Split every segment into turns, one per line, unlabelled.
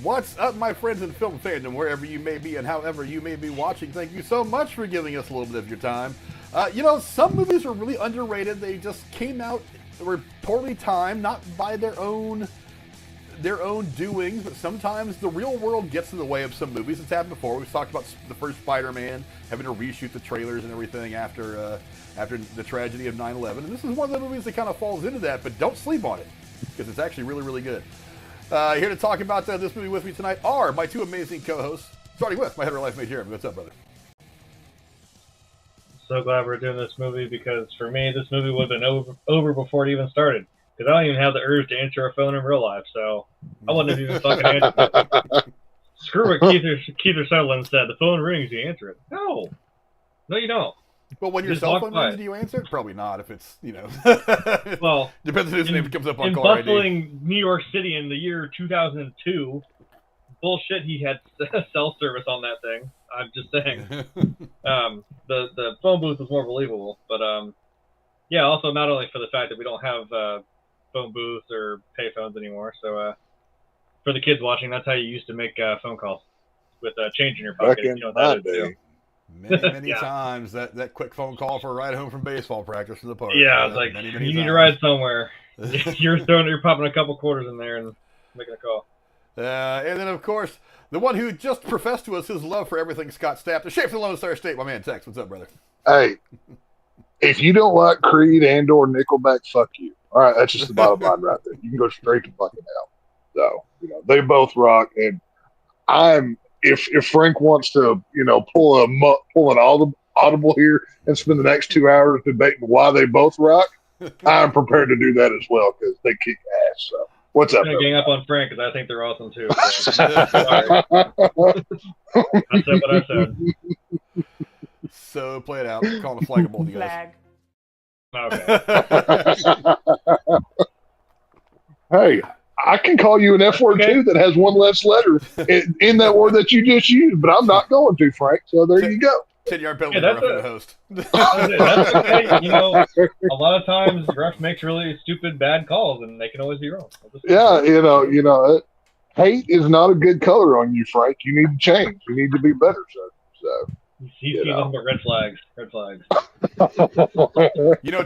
What's up, my friends in film fandom, wherever you may be and however you may be watching? Thank you so much for giving us a little bit of your time. Some movies are really underrated. They just came out, were poorly timed, not by their own doings, but sometimes the real world gets in the way of some movies. It's happened before. We've talked about the first Spider-Man, having to reshoot the trailers and everything after the tragedy of 9/11. And this is one of the movies that kind of falls into that, but don't sleep on it, because it's actually really, really good. Here to talk about this movie with me tonight are my two amazing co-hosts, starting with my hetero life mate Jeremy. What's up, brother?
So glad we're doing this movie, because for me, this movie would have been over before it even started. Because I don't even have the urge to answer a phone in real life, so I wouldn't have even fucking answered it. Screw what Kiefer Sutherland said. The phone rings, you answer it. No, you don't.
Well, when your cell phone rings, do you answer it? Probably not, if it's,
Well,
depends on whose name comes up on
in
caller ID.
bustling New York City in the year 2002, bullshit, he had cell service on that thing. I'm just saying. The phone booth was more believable, but yeah, also not only for the fact that we don't have phone booths or pay phones anymore, so for the kids watching, that's how you used to make phone calls, with change in your pocket.
Back in my day.
Many
Yeah.
times, that quick phone call for a ride home from baseball practice to the park.
Yeah, it's like,
many
you
times.
need to ride somewhere. You're popping a couple quarters in there and making a call.
And then, of course, the one who just professed to us his love for everything Scott Stapp, the Shape from the Lone Star State, my man Tex. What's up, brother?
Hey, if you don't like Creed and or Nickelback, fuck you. All right, that's just the bottom line right there. You can go straight to fucking hell. So, they both rock. And if Frank wants to, pull an audible here and spend the next 2 hours debating why they both rock, I'm prepared to do that as well, because they kick ass. So, what's up?
I'm going to gang up on Frank, because I think they're awesome too. So. Sorry. I said what I said.
So, play it out. Call the flag of both you guys.
Okay.
Hey, I can call you an F word too that has one less letter in that word that you just used, but I'm not going to, Frank. So there you go.
10-yard penalty for the host.
That's okay. A lot of times refs makes really stupid, bad calls, and they can always be wrong.
Yeah, hate is not a good color on you, Frank. You need to change. You need to be better, sir. So.
He sees nothing but red flags. Red flags.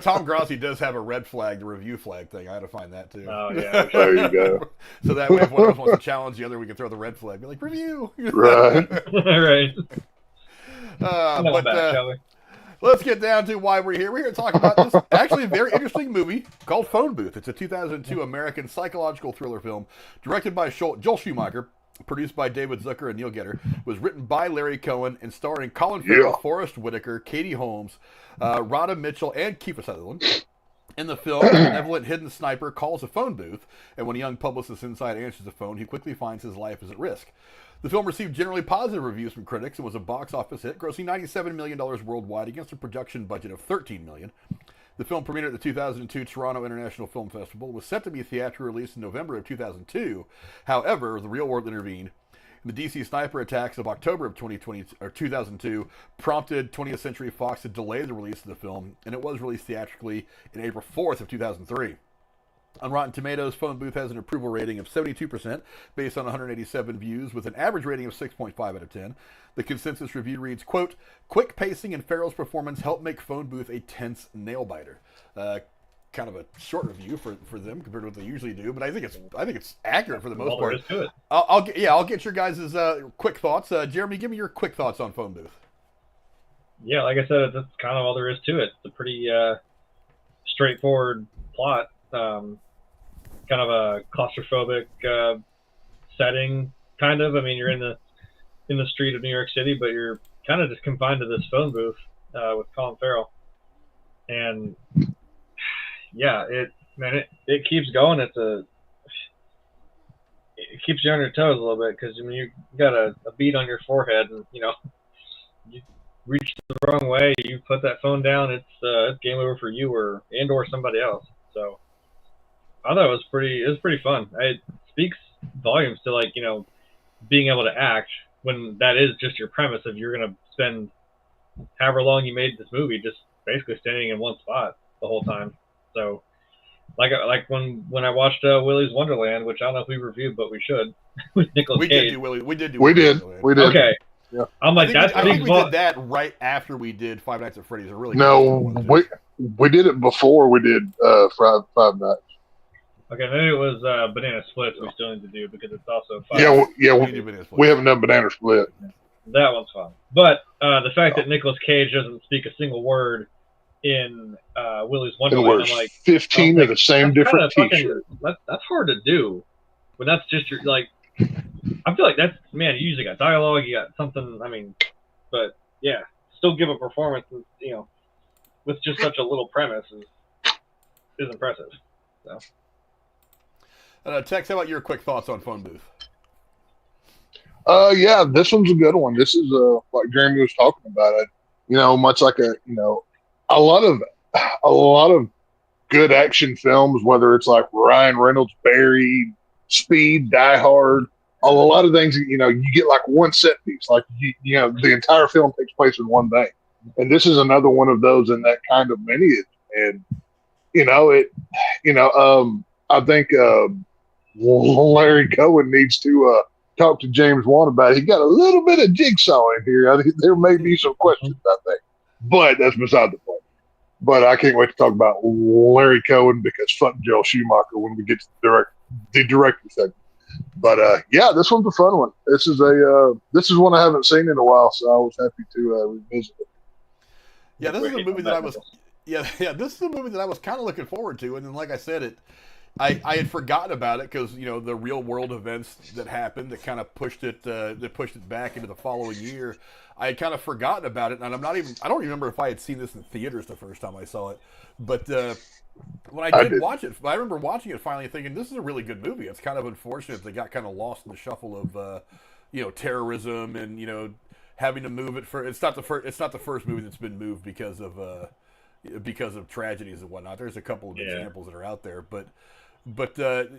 Tom Grossi does have a red flag, the review flag thing. I had to find that too.
Oh yeah,
there you go.
So that way, if one of us wants to challenge the other, we can throw the red flag. Be like, review.
Right.
Right.
But let's get down to why we're here. We're here to talk about this actually a very interesting movie called Phone Booth. It's a 2002 American psychological thriller film directed by Joel Schumacher, produced by David Zucker and Neil Getter, was written by Larry Cohen and starring Colin Farrell, Forrest Whitaker, Katie Holmes, Radha Mitchell, and Kiefer Sutherland. In the film, a benevolent hidden sniper calls a phone booth, and when a young publicist inside answers the phone, he quickly finds his life is at risk. The film received generally positive reviews from critics and was a box office hit, grossing $97 million worldwide against a production budget of $13 million. The film premiered at the 2002 Toronto International Film Festival, was set to be theatrically released in November of 2002. However, the real world intervened. The DC sniper attacks of October of 2002 prompted 20th Century Fox to delay the release of the film, and it was released theatrically in April 4th of 2003. On Rotten Tomatoes, Phone Booth has an approval rating of 72% based on 187 views with an average rating of 6.5 out of 10. The consensus review reads, quote, "Quick pacing and Farrell's performance help make Phone Booth a tense nail-biter." Kind of a short review for them compared to what they usually do, but I think it's accurate for the most part. I'll get your guys' quick thoughts. Jeremy, give me your quick thoughts on Phone Booth.
Yeah, like I said, that's kind of all there is to it. It's a pretty straightforward plot. Kind of a claustrophobic setting, kind of. I mean, you're in the street of New York City, but you're kind of just confined to this phone booth with Colin Farrell. And yeah, it keeps going. It keeps you on your toes a little bit, because you got a bead on your forehead, and you reach the wrong way, you put that phone down, it's game over for you or somebody else. So I thought it was pretty fun. It speaks volumes to being able to act when that is just your premise of you're gonna spend however long you made this movie just basically standing in one spot the whole time. So like when I watched Willy's Wonderland, which I don't know if we reviewed, but we should, with Nicolas
We
Cage.
did do Willy. We did do.
We
Willy
did.
Wonderland.
We did.
Okay.
Yeah.
I'm like, that
I think
speaks
we did that right after we did Five Nights at Freddy's. A really
No,
good one,
we did it before we did Five Nights.
Okay, maybe it was Banana Splits we still need to do because it's also fun.
We haven't done Banana Split.
That one's fun. But the fact that Nicolas Cage doesn't speak a single word in Willy's Wonderland, I'm like
15 of the same different T-shirts.
That's hard to do. But that's just your like. I feel like that's man. You usually got dialogue, you got something. I mean, but yeah, still give a performance. With just such a little premise is impressive. So.
Tex, how about your quick thoughts on Phone Booth?
Yeah, this one's a good one. This is like Jeremy was talking about it. Much like a lot of good action films, whether it's like Ryan Reynolds, Barry, Speed, Die Hard, a lot of things. You get like one set piece, like the entire film takes place in one thing, and this is another one of those in that kind of lineage. And I think Larry Cohen needs to talk to James Wan about it. He got a little bit of jigsaw in here. I think there may be some questions, I think, but that's beside the point. But I can't wait to talk about Larry Cohen because fuck Joel Schumacher when we get to the director segment. But yeah, this one's a fun one. This is one I haven't seen in a while, so I was happy to revisit it.
Yeah, this is a movie that I was. Yeah, this is a movie that I was kind of looking forward to, and then like I said, I had forgotten about it because the real world events that happened that kind of pushed it back into the following year. I had kind of forgotten about it, and I don't remember if I had seen this in theaters the first time I saw it, but when I did watch it, I remember watching it finally thinking this is a really good movie. It's kind of unfortunate they got kind of lost in the shuffle of terrorism and having to move it for. It's not the first movie that's been moved because of tragedies and whatnot. There's a couple of examples that are out there, but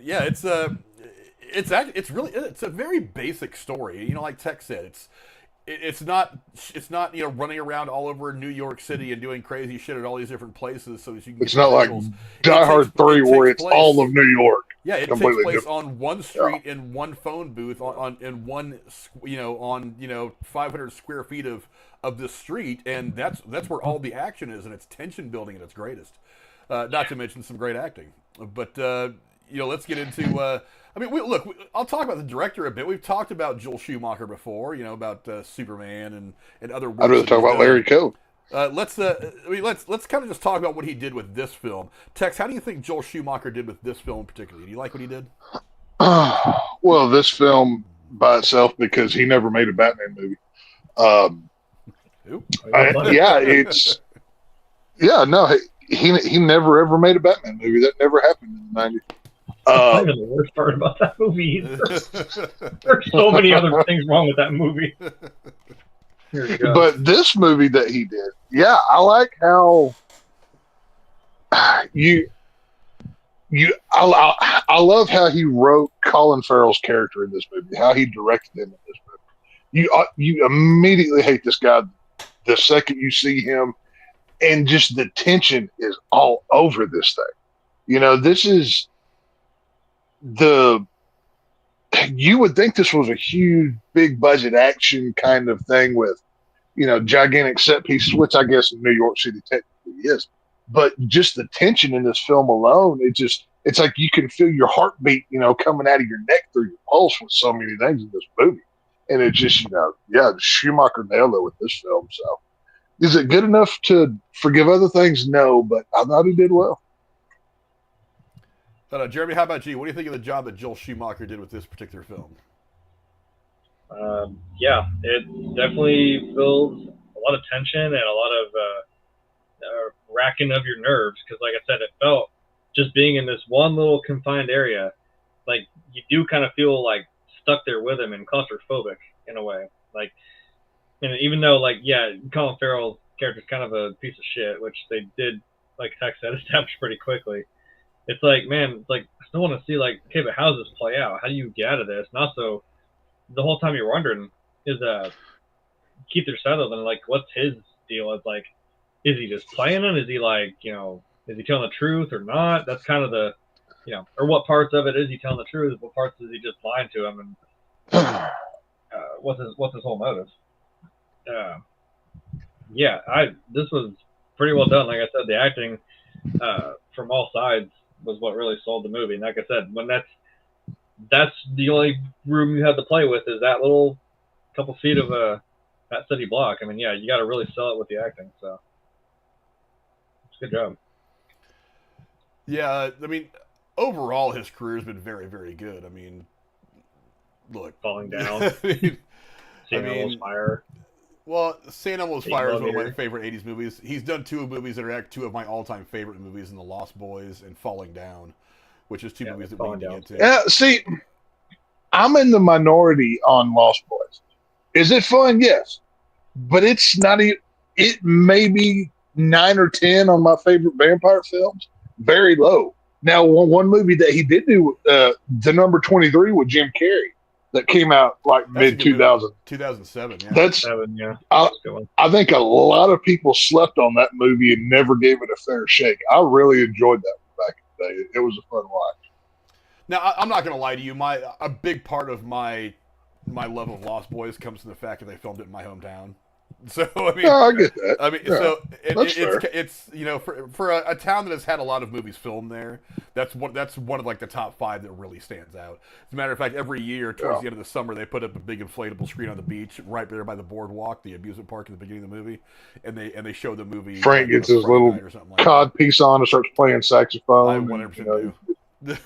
yeah, it's a very basic story. Like Tex said, it's not running around all over New York City and doing crazy shit at all these different places. So that you can.
It's not like Die Hard 3 where it's all of New York.
Yeah, it takes place on one street in one phone booth in one 500 square feet of this street, and that's where all the action is, and it's tension building at its greatest. Not to mention some great acting. But let's get into. I'll talk about the director a bit. We've talked about Joel Schumacher before. About Superman and other.
I'd rather talk about Larry Cohen.
Let's kind of just talk about what he did with this film. Tex, how do you think Joel Schumacher did with this film particularly? Do you like what he did?
Well, this film by itself, because he never made a Batman movie. He never ever made a Batman movie. That never happened in the 90s.
That's not even the worst part about that movie either. There's so many other things wrong with that movie.
But this movie that he did, I like how I love how he wrote Colin Farrell's character in this movie, how he directed him in this movie. You immediately hate this guy the second you see him, and just the tension is all over this thing. This is you would think this was a huge, big budget action kind of thing with, gigantic set pieces, which I guess in New York City technically is. But just the tension in this film alone, it's like you can feel your heartbeat, coming out of your neck through your pulse with so many things in this movie. And it's just, Schumacher nailed it with this film. So is it good enough to forgive other things? No, but I thought he did well.
Jeremy, how about you? What do you think of the job that Joel Schumacher did with this particular film?
It definitely builds a lot of tension and a lot of racking of your nerves because, like I said, it felt just being in this one little confined area, like you do kind of feel like stuck there with him and claustrophobic in a way. Like, and even though, Colin Farrell's character is kind of a piece of shit, which they did, like Tex said, establish pretty quickly. It's like, man, I still want to see, okay, but how does this play out? How do you get out of this? And also, the whole time you're wondering, is Kiefer Sutherland, what's his deal? It's is he just playing him? Is he, is he telling the truth or not? That's kind of the, or what parts of it is he telling the truth? What parts is he just lying to him? And what's his whole motive? This was pretty well done. Like I said, the acting from all sides was what really sold the movie. And like I said, when that's the only room you have to play with is that little couple feet of that city block. I mean, you got to really sell it with the acting. So it's a good job.
Yeah, I mean, overall his career's been very, very good. I mean, look,
Falling Down, Seeing Almost Fire.
Well, St. Elmo's Fire is one of my
8mm.
favorite 80s movies. He's done two movies that are two of my all-time favorite movies in The Lost Boys and Falling Down, which is two movies that we need to get to.
Yeah, see, I'm in the minority on Lost Boys. Is it fun? Yes. But it's not even, it may be 9 or 10 on my favorite vampire films. Very low. Now, one movie that he did do, the number 23 with Jim Carrey, that came out like mid 2000.
2007, yeah.
That's I think a lot of people slept on that movie and never gave it a fair shake. I really enjoyed that back in the day. It was a fun watch.
Now, I'm not going to lie to you. A big part of my love of Lost Boys comes from the fact that they filmed it in my hometown. So I mean,
I get that.
I mean,
yeah,
so
it's
for a town that has had a lot of movies filmed there, that's one of like the top 5 that really stands out. As a matter of fact, every year towards the end of the summer, they put up a big inflatable screen on the beach right there by the boardwalk, the amusement park at the beginning of the movie, and they show the movie.
Frank gets his little cod piece on and starts playing saxophone.
I 100% do.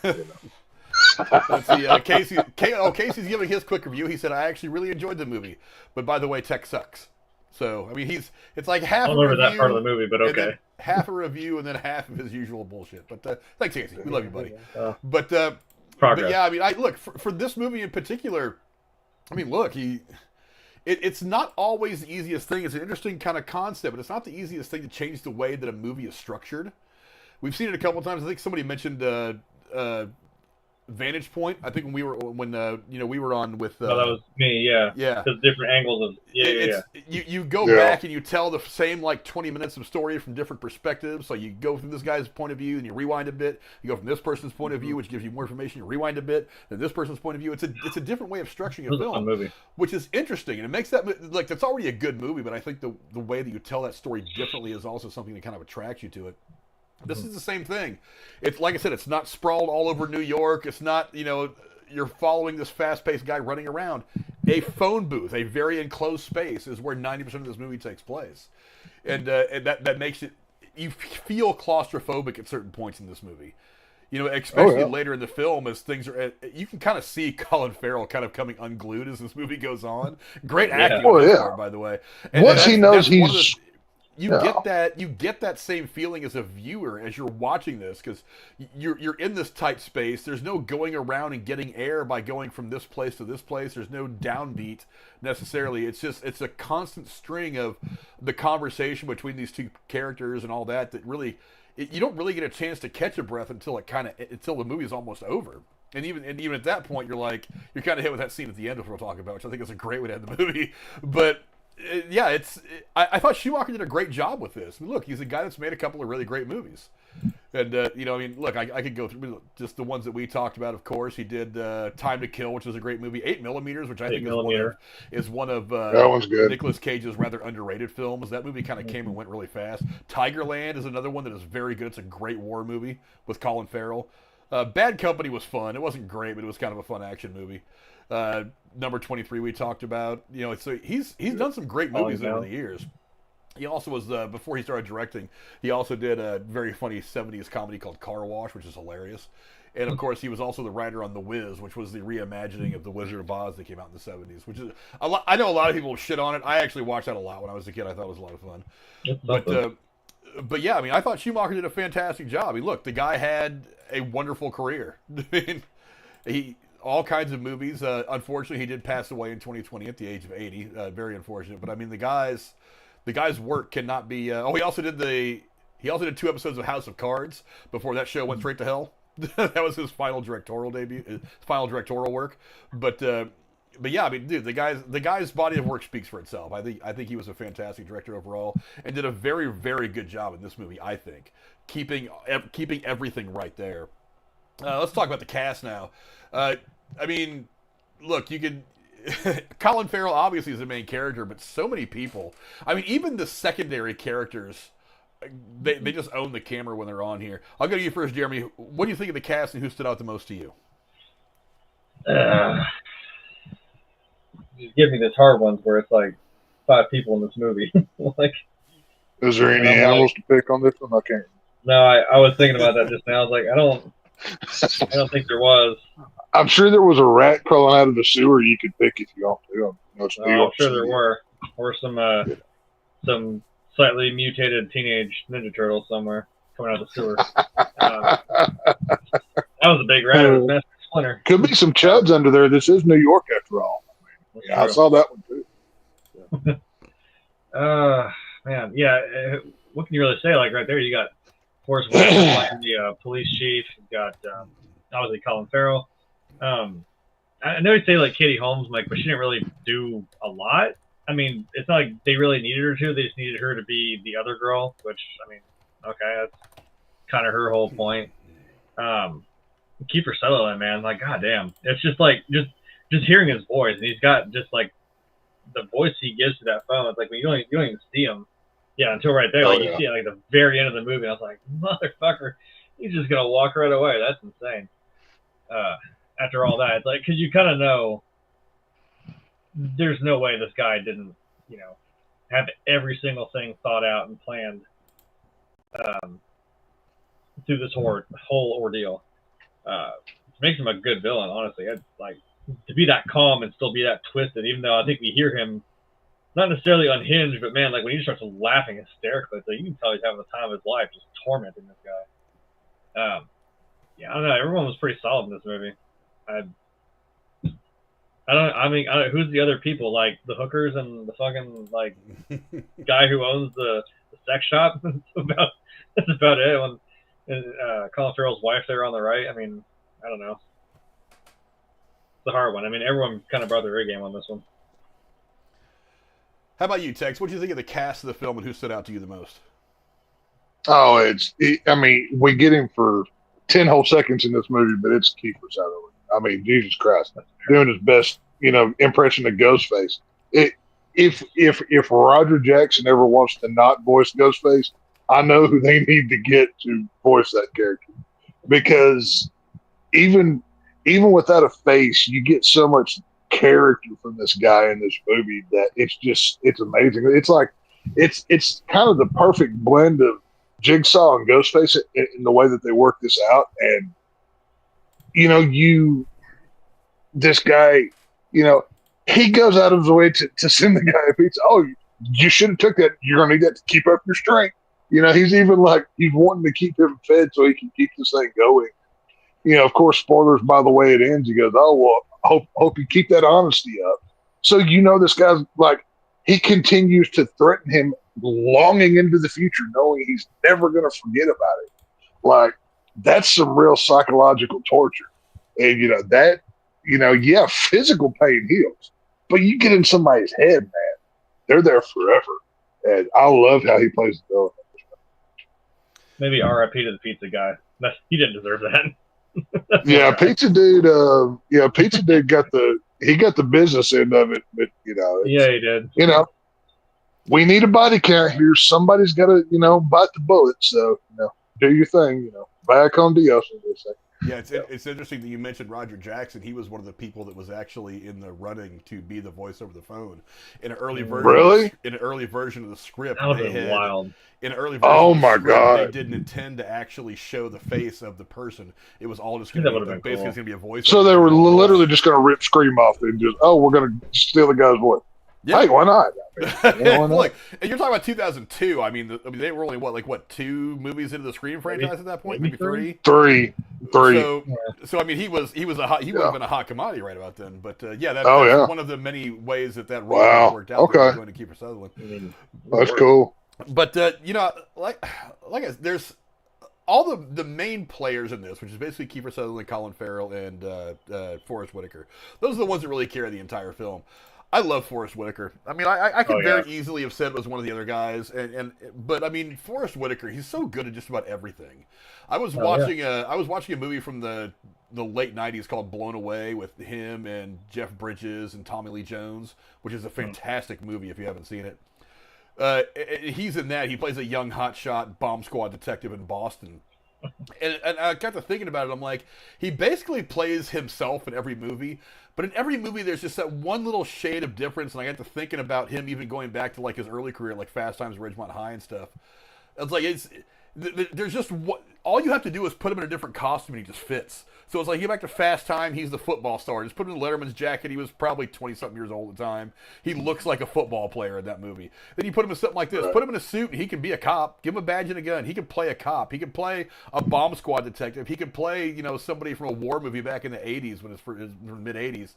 Let's see. Casey's giving his quick review. He said, "I actually really enjoyed the movie, but by the way, tech sucks." So I mean, it's like half.
I don't remember that part of the movie, but okay.
Half a review and then half of his usual bullshit. But thanks, Casey. We love you, buddy. But yeah, I mean, look for this movie in particular. I mean, look, it's not always the easiest thing. It's an interesting kind of concept, but it's not the easiest thing to change the way that a movie is structured. We've seen it a couple of times. I think somebody mentioned Vantage Point. I think when we were on with.
No, that was me. Yeah.
Yeah.
There's different angles of.
You go back and you tell the same like 20 minutes of story from different perspectives. So you go from this guy's point of view and you rewind a bit. You go from this person's point of view, which gives you more information. You rewind a bit. Then this person's point of view. It's a different way of structuring a film,
movie,
which is interesting, and it makes that like that's already a good movie. But I think the way that you tell that story differently is also something that kind of attracts you to it. This is the same thing. It's like I said, it's not sprawled all over New York. It's not, you're following this fast-paced guy running around. A phone booth, a very enclosed space, is where 90% of this movie takes place. And that makes it, you feel claustrophobic at certain points in this movie. Especially later in the film as things are, you can kind of see Colin Farrell kind of coming unglued as this movie goes on. Great acting on that part, by the way. And
once he knows he's...
You get that same feeling as a viewer as you're watching this, because you're in this tight space. There's no going around and getting air by going from this place to this place. There's no downbeat necessarily. It's a constant string of the conversation between these two characters and all that really you don't really get a chance to catch a breath until the movie's almost over. And even at that point, you're kind of hit with that scene at the end, which we'll talk about, which I think is a great way to end the movie. But yeah, I thought Schumacher did a great job with this. I mean, look, he's a guy that's made a couple of really great movies. And, I mean, look, I could go through just the ones that we talked about, of course. He did Time to Kill, which is a great movie. 8mm, which I think is one of
that one's good.
Nicolas Cage's rather underrated films. That movie kind of came and went really fast. Tigerland is another one that is very good. It's a great war movie with Colin Farrell. Bad Company was fun. It wasn't great, but it was kind of a fun action movie. Number 23 we talked about. So he's done some great movies over the years. He also was, before he started directing, he also did a very funny 70s comedy called Car Wash, which is hilarious. And, of course, he was also the writer on The Wiz, which was the reimagining of The Wizard of Oz that came out in the 70s, which is I know a lot of people shit on it. I actually watched that a lot when I was a kid. I thought it was a lot of fun. But yeah, I mean, I thought Schumacher did a fantastic job. I mean, look, the guy had a wonderful career. I mean, all kinds of movies. Unfortunately, he did pass away in 2020 at the age of 80. Very unfortunate. But I mean, the guy's work cannot be. He also did 2 episodes of House of Cards before that show went straight to hell. That was his final directorial debut, his final directorial work. But yeah, I mean, dude, the guy's body of work speaks for itself. I think he was a fantastic director overall, and did a very, very good job in this movie. I think keeping everything right there. Let's talk about the cast now. I mean, look, you could. Colin Farrell obviously is the main character, but so many people. I mean, even the secondary characters, they just own the camera when they're on here. I'll go to you first, Jeremy. What do you think of the cast, and who stood out the most to you?
Just give me this hard ones where it's like 5 people in this movie. Like,
Is there any animals to pick on this one? I can't.
no, I was thinking about that just now. I was like, I don't think there was.
I'm sure there was a rat crawling out of the sewer you could pick if you want to. You know, it's New
I'm
York
sure
City.
there were, or some slightly mutated teenage Ninja Turtles somewhere coming out of the sewer. That was a big rat. It was Master Splinter.
Could be some chuds under there. This is New York after all. I saw that one too.
Man, yeah. What can you really say? Like right there, you got Forrest Whitaker playing the police chief. You got obviously Colin Farrell. I know you say like Katie Holmes, like, but she didn't really do a lot. I mean, it's not like they really needed her to. They just needed her to be the other girl, which, I mean, okay, that's kind of her whole point. Kiefer Sutherland, man, like, goddamn, it's just like just hearing his voice, and he's got just like the voice he gives to that phone. It's like when you don't even see him, yeah, until right there, like you see it like the very end of the movie. And I was like, motherfucker, he's just gonna walk right away. That's insane. After all that, it's like, because you kind of know there's no way this guy didn't, have every single thing thought out and planned through this whole ordeal. Makes him a good villain, honestly. It's like, to be that calm and still be that twisted, even though I think we hear him not necessarily unhinged, but man, like when he starts laughing hysterically, so you can tell he's having the time of his life, just tormenting this guy. Yeah, I don't know. Everyone was pretty solid in this movie. Who's the other people? Like the hookers and the fucking like guy who owns the sex shop. That's about it. When Colin Farrell's wife there on the right. I mean, I don't know. It's a hard one. I mean, everyone kind of brought their A game on this one.
How about you, Tex? What do you think of the cast of the film, and who stood out to you the most?
Oh, I mean, we get him for 10 whole seconds in this movie, but it's Kiefer Sutherland. I mean, Jesus Christ, doing his best, impression of Ghostface. If Roger Jackson ever wants to not voice Ghostface, I know who they need to get to voice that character, because even without a face, you get so much character from this guy in this movie that it's amazing. It's like it's kind of the perfect blend of Jigsaw and Ghostface in the way that they work this out. And this guy, he goes out of his way to send the guy a pizza. Oh, you should have took that. You're gonna need that to keep up your strength. He's even like, he's wanting to keep him fed so he can keep this thing going. Of course, spoilers by the way it ends. He goes, oh, well, hope you keep that honesty up. So, this guy's like, he continues to threaten him longing into the future, knowing he's never going to forget about it. Like, that's some real psychological torture. And, yeah, physical pain heals. But you get in somebody's head, man, they're there forever. And I love how he plays the villain.
Maybe RIP to the pizza guy. He didn't deserve that.
Yeah, Pizza Dude. Pizza Dude got the business end of it, but
yeah, he did.
We need a body count here. Somebody's got to bite the bullet. So do your thing. Back on Dios, as they say.
Yeah, it's interesting that you mentioned Roger Jackson. He was one of the people that was actually in the running to be the voice over the phone in an early version.
Really?
In an early version of the script,
That would have been wild.
In an early version
oh
of the
my
script,
God.
they didn't intend to actually show the face of the person. It was all just going to be basically going to be a voice.
So they were literally just going to rip Scream off and just, we're going to steal the guy's voice.
Yeah.
Hey, why not?
Look, and you're talking about 2002. I mean, they were only what 2 movies into the Scream franchise at that point, maybe 3.
3.
So I mean, he would have been a hot commodity right about then. But that's one of the many ways that role worked out.
Okay,
going to Kiefer Sutherland.
That's cool.
But there's all the main players in this, which is basically Kiefer Sutherland, Colin Farrell, and Forrest Whitaker. Those are the ones that really carry the entire film. I love Forrest Whitaker. I mean, I could very easily have said it was one of the other guys, but I mean, Forrest Whitaker, he's so good at just about everything. I was watching a movie from the late '90s called Blown Away with him and Jeff Bridges and Tommy Lee Jones, which is a fantastic movie if you haven't seen it. He's in that. He plays a young hotshot bomb squad detective in Boston. And I got to thinking about it. I'm like, he basically plays himself in every movie, but in every movie there's just that one little shade of difference. And I got to thinking about him even going back to like his early career, like Fast Times at Ridgemont High and stuff. It's like there's just all you have to do is put him in a different costume and he just fits. So it's like, you get back to Fast Time, he's the football star. Just put him in Letterman's jacket. He was probably 20-something years old at the time. He looks like a football player in that movie. Then you put him in something like this. Put him in a suit, and he can be a cop. Give him a badge and a gun. He can play a cop. He can play a bomb squad detective. He can play, somebody from a war movie back in the 80s when it's mid-80s.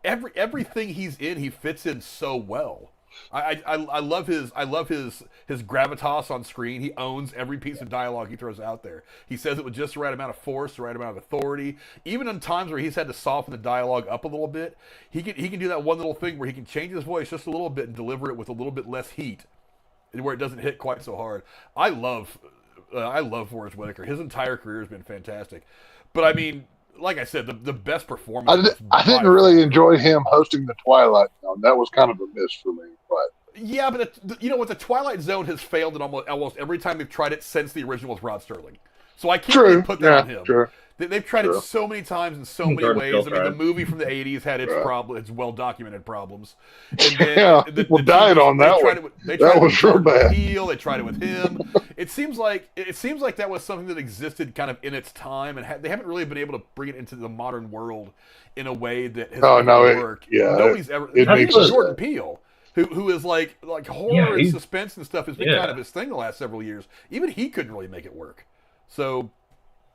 Everything he's in, he fits in so well. I love his gravitas on screen. He owns every piece of dialogue he throws out there. He says it with just the right amount of force, the right amount of authority. Even in times where he's had to soften the dialogue up a little bit, he can do that one little thing where he can change his voice just a little bit and deliver it with a little bit less heat, where it doesn't hit quite so hard. I love Forrest Whitaker. His entire career has been fantastic. But I mean, like I said, the best performance.
I didn't really enjoy him hosting the Twilight Zone. That was kind of a miss for me. But
yeah, but the Twilight Zone has failed in almost every time they've tried it since the original with Rod Serling. So I can't really put that on him.
True.
They've tried it so many times in so many ways. I mean, the movie from the '80s had its its well-documented problems. And then
people died on that one. That was real bad.
They tried it with him. It seems like that was something that existed kind of in its time, and they haven't really been able to bring it into the modern world in a way that has worked. Nobody's ever. Jordan Peele, who is like horror and suspense and stuff, has been kind of his thing the last several years. Even he couldn't really make it work. So.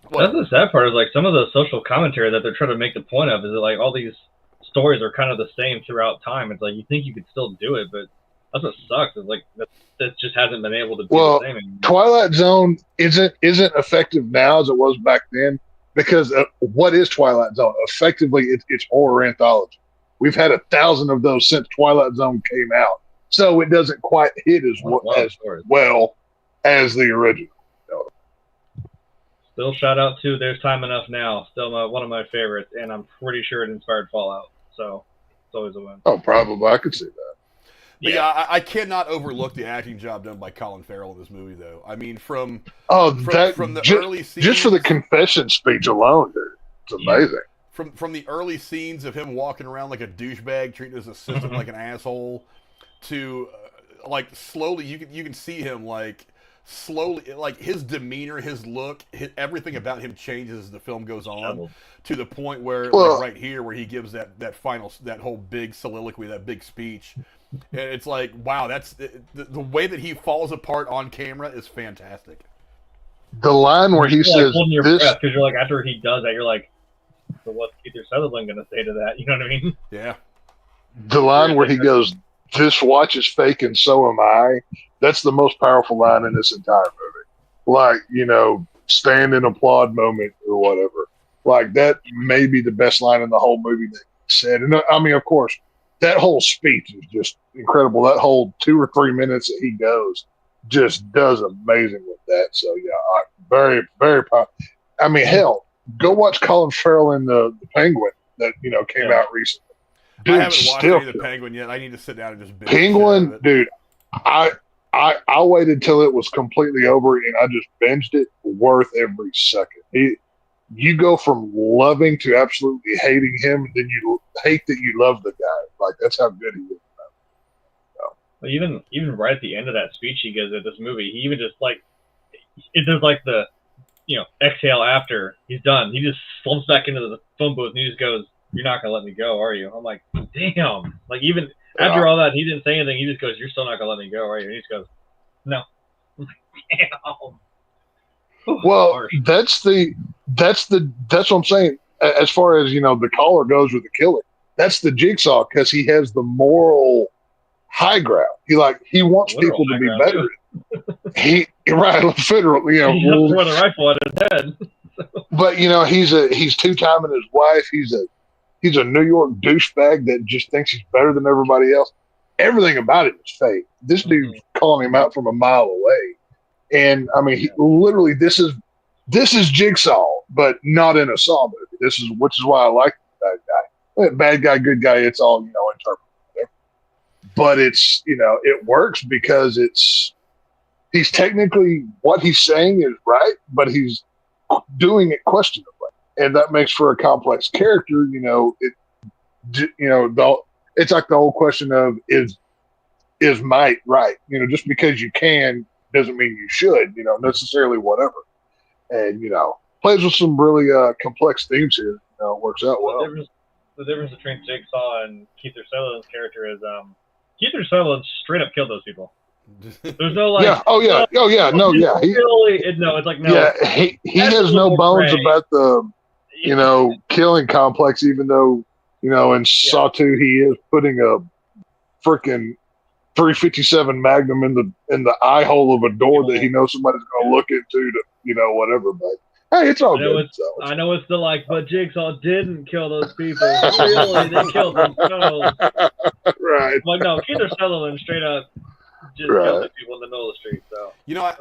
That's the sad part, is like some of the social commentary that they're trying to make the point of is that like all these stories are kind of the same throughout time. It's like you think you could still do it, but that's what sucks. It's like that just hasn't been able to be the same anymore.
Twilight Zone isn't effective now as it was back then, because what is Twilight Zone? Effectively, it's horror anthology. We've had 1,000 of those since Twilight Zone came out, so it doesn't quite hit as well as the original.
Still shout out to There's Time Enough Now. Still one of my favorites, and I'm pretty sure it inspired Fallout. So it's always a win.
Oh, probably. I could see that.
But yeah, I cannot overlook the acting job done by Colin Farrell in this movie, though. I mean, from the early scenes,
just for the confession speech alone, dude, it's amazing.
From the early scenes of him walking around like a douchebag, treating his assistant like an asshole, to like slowly you can see him like. Slowly, like his demeanor, his look, everything about him changes as the film goes on, to the point where, like right here, where he gives that whole big soliloquy, that big speech, and it's like, wow, that's the way that he falls apart on camera is fantastic.
The line where he says,
holding your breath, because you're like, after he does that, you're like, so what's Kiefer Sutherland going to say to that? You know what I mean?
Yeah.
The line where he goes, "This watch is fake and so am I." That's the most powerful line in this entire movie. Like, stand and applaud moment or whatever. Like, that may be the best line in the whole movie that he said. And I mean, of course, that whole speech is just incredible. That whole 2 or 3 minutes that he goes just does amazing with that. So, yeah, very, very powerful. I mean, hell, go watch Colin Farrell in the Penguin that, came out recently.
Dude, I haven't watched any of the Penguin yet. I need to sit down and just binge
Penguin, dude, I waited till it was completely over and I just binged it. Worth every second. You go from loving to absolutely hating him, and then you hate that you love the guy. Like, that's how good he is.
Well, even right at the end of that speech he gives at this movie, he even just like it does like the exhale after he's done. He just slumps back into the phone booth and he just goes, "You're not gonna let me go, are you?" I'm like, damn. Like, even after all that, he didn't say anything. He just goes, "You're still not gonna let me go, are you?" And he just goes, "No." I'm like, damn.
Well, that's what I'm saying. As far as the caller goes with the killer, that's the jigsaw, because he has the moral high ground. He wants people to be better. right, federal,
He just throw the rifle at his head.
But he's two-timing his wife. He's a New York douchebag that just thinks he's better than everybody else. Everything about it is fake. This dude's calling him out from a mile away, and I mean, literally, this is Jigsaw, but not in a Saw movie. Which is why I like the bad guy. Bad guy, good guy. It's all interpreted. But it's it works because he's technically what he's saying is right, but he's doing it questionably, and that makes for a complex character. It's like the old question of is might right? Just because you can doesn't mean you should. Necessarily whatever, and plays with some really complex themes here. It works out well.
The difference between Jigsaw and Kiefer Sutherland's character is Kiefer Sutherland straight up killed those people. There's no like.
Yeah. Oh yeah. Oh yeah. No. Yeah.
It's like no.
Yeah. He has no bones about the killing complex, even though in Saw 2 he is putting a freaking 357 Magnum in the eye hole of a door that he knows somebody's going to look into to whatever. But hey, it's all good.
I know it's the but Jigsaw didn't kill those people. Really, they killed themselves.
Right.
But no, Kiefer Sutherland straight up just killed the people in the middle of the street. So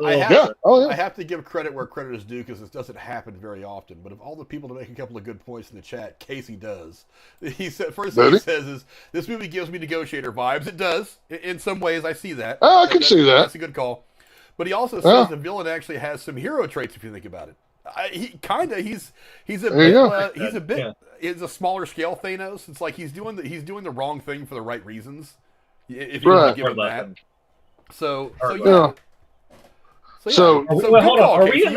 I
have to give credit where credit is due because this doesn't happen very often. But of all the people to make a couple of good points in the chat, Casey does. He said first thing he says is this movie gives me Negotiator vibes. It does in some ways. I see that.
Oh, I can see that.
That's a good call. But he also says the villain actually has some hero traits if you think about it. He's a smaller scale Thanos. It's like he's doing the wrong thing for the right reasons. If you want to give him that. So hold on.
Are we in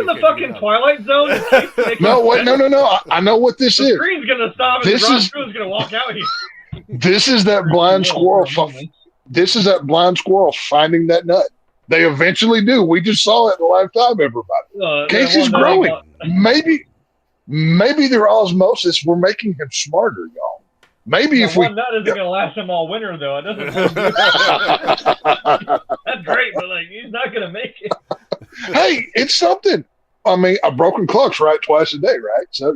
the fucking Twilight Zone?
No. I know what this is.
The screen's gonna stop and Ron Crew's gonna walk out here.
This is that blind squirrel. This is that blind squirrel finding that nut. They eventually do. We just saw it in lifetime, everybody. Casey's growing. Maybe their osmosis, we're making him smarter, y'all. Maybe if we...
One nut isn't going to last him all winter, though. It doesn't. That's great, but he's not going to make it.
Hey, it's something. I mean, a broken clock's right twice a day, right? So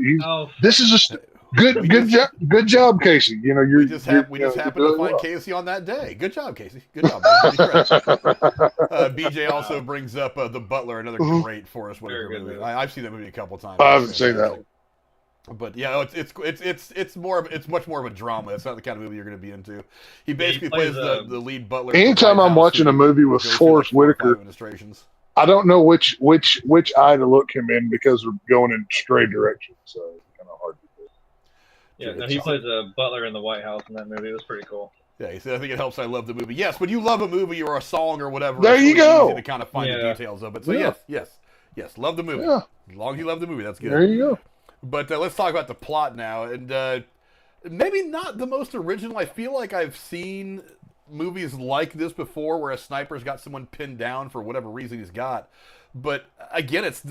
this is a good job, Casey.
We just happened to find Casey on that day. Good job, Casey. Good job. BJ also brings up The Butler, another great Forrest Whitaker movie. I've seen that movie a couple times.
I haven't seen that one.
But yeah, it's much more of a drama. It's not the kind of movie you're going to be into. He basically plays the lead butler.
Anytime I'm watching a movie with Forrest Whitaker, I don't know which eye to look him in because we're going in straight directions. So it's kind of hard to do.
Yeah, no, he plays a butler in the White House in that movie. It was pretty cool.
Yeah, he said, I think it helps I love the movie. Yes, when you love a movie or a song or whatever,
there you go.
Easy to kind of find the details of it. So yes, love the movie.
Yeah.
As long as you love the movie, that's good.
There you go.
But let's talk about the plot now. And maybe not the most original. I feel like I've seen movies like this before where a sniper's got someone pinned down for whatever reason he's got. But again, it's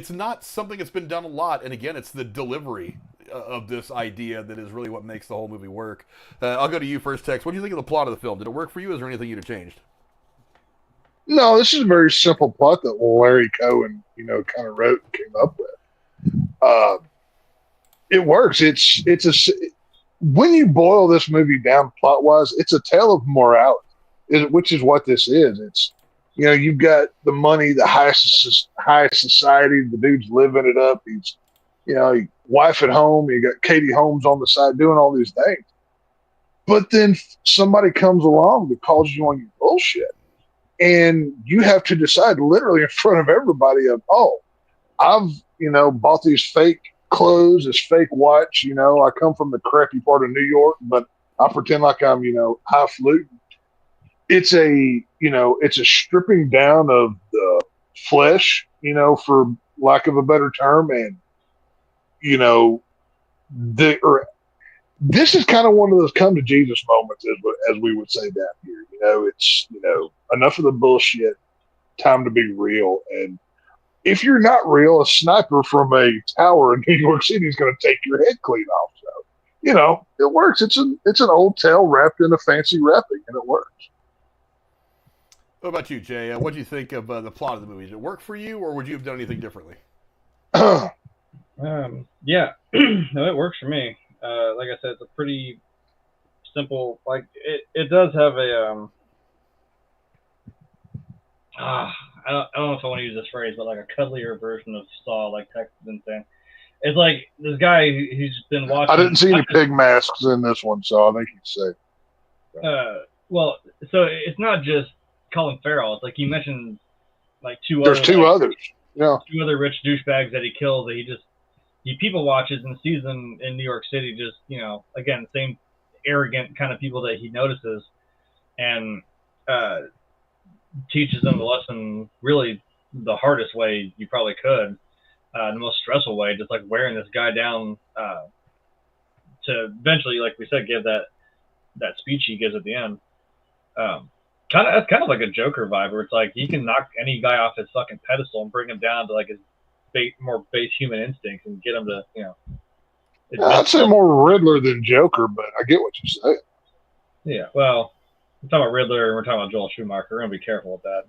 not something that's been done a lot. And again, it's the delivery of this idea that is really what makes the whole movie work. I'll go to you first, Tex. What do you think of the plot of the film? Did it work for you? Is there anything you'd have changed?
No, this is a very simple plot that Larry Cohen, kind of wrote and came up with. It works. When you boil this movie down plot wise, it's a tale of morality, which is what this is. It's, you've got the money, the high society, the dude's living it up. He's, wife at home. You got Katie Holmes on the side doing all these things. But then somebody comes along that calls you on your bullshit. And you have to decide literally in front of everybody I've, bought these fake clothes, this fake watch. I come from the crappy part of New York, but I pretend like I'm, highfalutin. It's a stripping down of the flesh, for lack of a better term. And, this is kind of one of those come to Jesus moments, as we would say down here. It's, enough of the bullshit, time to be real. And if you're not real, a sniper from a tower in New York City is going to take your head clean off. So, it works. It's an old tale wrapped in a fancy wrapping, and it works.
What about you, Jay? What do you think of the plot of the movie? Did it work for you, or would you have done anything differently?
Yeah, no, it works for me. Like I said, it's a pretty simple. Like it does have a I don't know if I want to use this phrase, but like a cuddlier version of Saw, like Texas Insane. It's like this guy who's been watching.
I didn't see any pig masks in this one, so I think he's safe.
Well, so it's not just Colin Farrell. It's like you mentioned, like
There's two others. Yeah.
2 other rich douchebags that he kills. That he people watches and sees them in New York City. Just again, same arrogant kind of people that he notices, and teaches them the lesson really the hardest way you probably could, the most stressful way, just like wearing this guy down to eventually, like we said, give that speech he gives at the end. It's kind of like a Joker vibe, where it's like he can knock any guy off his fucking pedestal and bring him down to like his more base human instincts and get him to
I'd say more Riddler than Joker, but I get what you say.
Yeah, well, we're talking about Riddler and we're talking about Joel Schumacher. We're gonna be careful with that.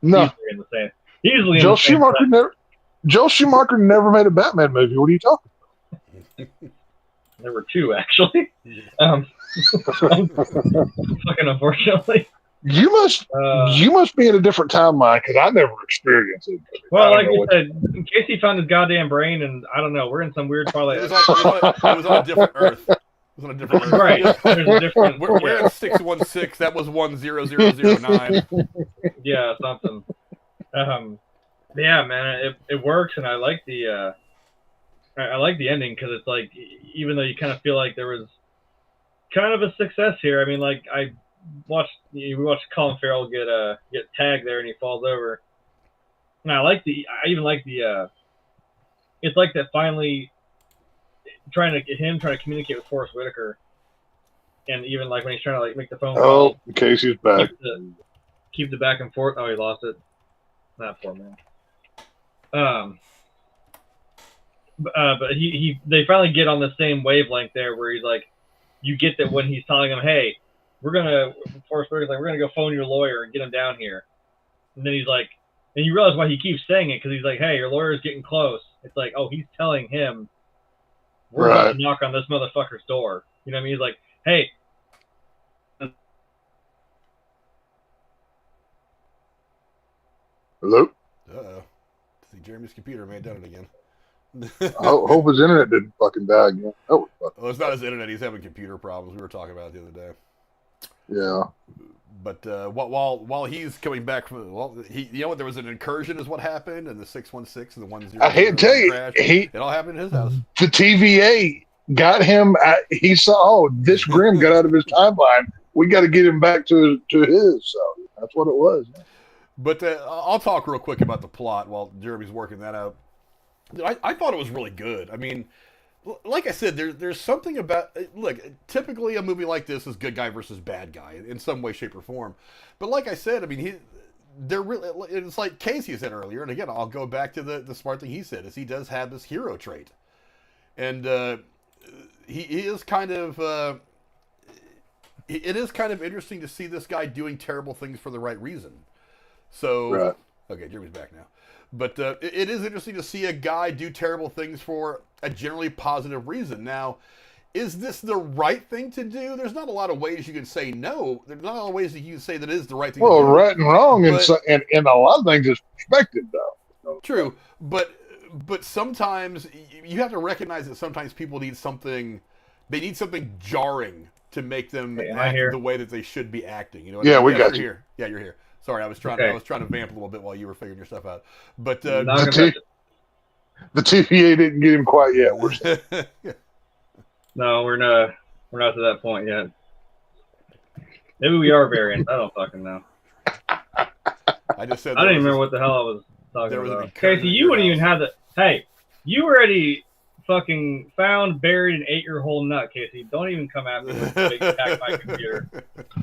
No,
easily in the same. Easily
Joel
in the same
Schumacher
set.
never. Joel Schumacher never made a Batman movie. What are you talking about?
There were 2 actually. Fucking unfortunately.
You must be in a different timeline because I never experienced it.
Well, like you said, in case he found his goddamn brain, and I don't know, we're in some weird parlay.
It was on a different Earth. It was on a different Earth.
Right. There's a different.
We're in 616. That was 10009.
Yeah, something. Yeah, man, it works, and I like the ending because it's like, even though you kind of feel like there was kind of a success here. I mean, like we watched Colin Farrell get tagged there and he falls over. And I even like the it's like that finally trying to communicate with Forrest Whitaker, and even like when he's trying to like make the phone call.
Oh, Casey's back.
Keep the back and forth. Oh, he lost it. Not poor man. But they finally get on the same wavelength there, where he's like, you get that when he's telling him, hey, Forrest Whitaker's like, we're gonna go phone your lawyer and get him down here. And then he's like, and you realize why he keeps saying it, because he's like, hey, your lawyer's getting close. It's like, oh, he's telling him we're going to knock on this motherfucker's door. You know what I mean? He's like, hey.
Hello?
Uh-oh. I think Jeremy's computer may have done it again.
I hope his internet didn't fucking die again.
Well, it's not his internet. He's having computer problems. We were talking about it the other day.
Yeah.
But while he's coming back from, there was an incursion is what happened, and the 616 and the 10.
I hate to tell you,
crash. It all happened in his house.
The TVA got him. He saw, this Grim got out of his timeline. We got to get him back to his. So that's what it was.
But I'll talk real quick about the plot while Jeremy's working that out. I thought it was really good. I mean, like I said, there's something about, look, typically a movie like this is good guy versus bad guy in some way, shape, or form. But like I said, I mean, it's like Casey said earlier, and again, I'll go back to the smart thing he said, is he does have this hero trait. And he is kind of, it is kind of interesting to see this guy doing terrible things for the right reason. So,
right.
Okay, Jeremy's back now. But it is interesting to see a guy do terrible things for a generally positive reason. Now, is this the right thing to do? There's not a lot of ways you can say no. There's not a lot of ways that you can say that is the right thing to do.
Well, right and wrong, and a lot of things is perspective, though.
True, but sometimes you have to recognize that sometimes people need something. They need something jarring to make them act the way that they should be acting. You know?
Yeah, we got you.
Here. Yeah, you're here. Sorry, I was trying to vamp a little bit while you were figuring your stuff out. But
the TVA didn't get him quite yet.
No, we're not to that point yet. Maybe we are variants. I don't fucking know.
I just said
I don't even remember what the hell I was talking about. Casey, you wouldn't even have the. Hey, you already fucking found, buried, and ate your whole nut, Casey. Don't even come after me with big attack my computer.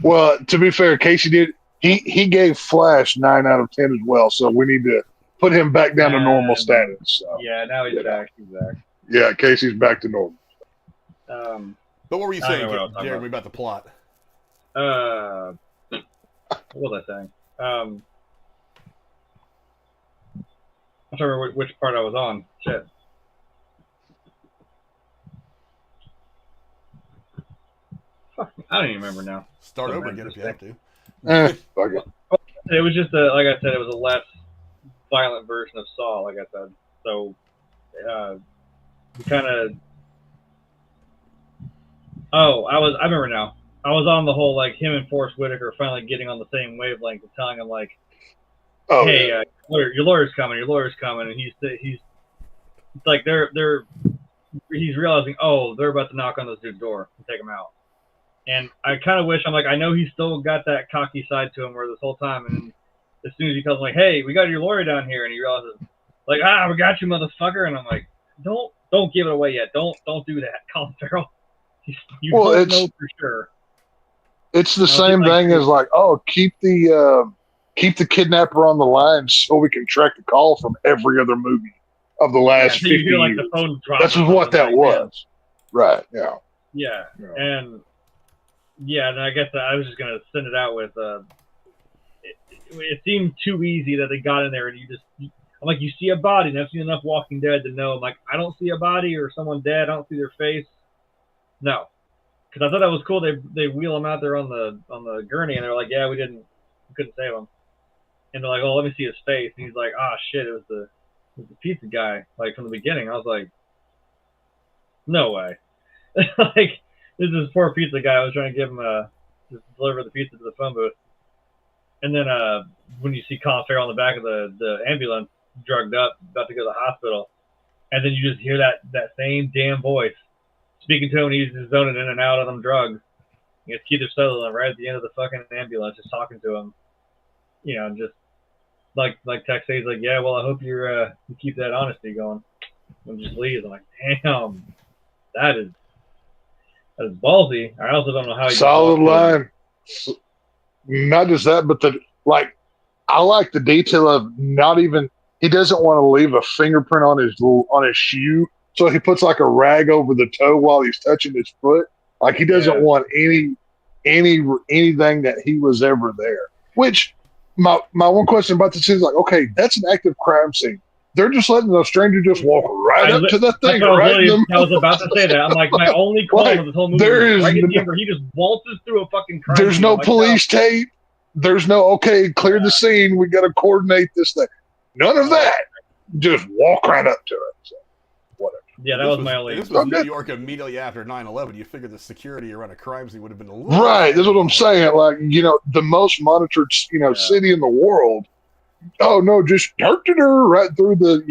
Well, to be fair, Casey did. He gave Flash 9 out of 10 as well, so we need to put him back down to normal status. So.
Yeah, now he's back. He's back.
Yeah, Casey's back to normal.
But what were you saying, Jeremy, about the plot?
What was I saying? I'm trying to remember which part I was on. Shit. Fuck, I don't even remember now.
Start over again if you have to.
Fuck it.
It was just like I said, it was a less violent version of Saw, like I said. So, we kind of. Oh, I remember now. I was on the whole like him and Forrest Whitaker finally getting on the same wavelength and telling him like,
Oh,
"Hey,
yeah.
your lawyer's coming, and he's it's like he's realizing, oh, they're about to knock on this dude's door and take him out. And I kind of wish, I'm like, I know he's still got that cocky side to him where this whole time, and as soon as he tells him, like, hey, we got your lawyer down here, and he realizes, like, we got you, motherfucker, and I'm like, don't give it away yet. Don't do that, Colin Farrell. You don't know for sure.
It's the same thing as like, oh, keep the kidnapper on the line so we can track the call from every other movie of the last 50
you hear, like,
years.
the phone drop.
That's what that was. Right, yeah.
Yeah, and I guess I was just going to send it out with, it seemed too easy that they got in there and I'm like, you see a body, and I've seen enough Walking Dead to know, I'm like, I don't see a body or someone dead, I don't see their face. No. Because I thought that was cool. They wheel him out there on the gurney, and they're like, yeah, we couldn't save him. And they're like, oh, let me see his face. And he's like, ah, shit, it was the pizza guy, like, from the beginning. I was like, no way. Like, this is this poor pizza guy. I was trying to give him just deliver the pizza to the phone booth. And then when you see Colin Farrell in the back of the ambulance, drugged up, about to go to the hospital, and then you just hear that same damn voice speaking to him, and he's just zoning in and out of them drugs. You get Kiefer Sutherland right at the end of the fucking ambulance, just talking to him. You know, just like Tex says, like, yeah, well, I hope you keep that honesty going. And just leaves. I'm like, damn, that is ballsy. I also don't know how he
solid line. Not just that, but I like the detail of not even, he doesn't want to leave a fingerprint on his shoe, so he puts like a rag over the toe while he's touching his foot. Like he doesn't want anything that he was ever there. Which my one question about this is like, okay, that's an active crime scene. They're just letting the stranger just walk right up to the thing.
I was about to say that. I'm like, my only call of this whole movie is right at the end where he just waltzes through a fucking crime
scene. There's no police tape. There's no, okay, clear the scene. We got to coordinate this thing. None of that. Just walk right up to it. So, whatever.
Yeah, that was my only.
This was New York immediately after 9/11. You figured the security around a crime scene would have been a little
right. That's what I'm saying. Like, the most monitored, city in the world. Oh no, just right through the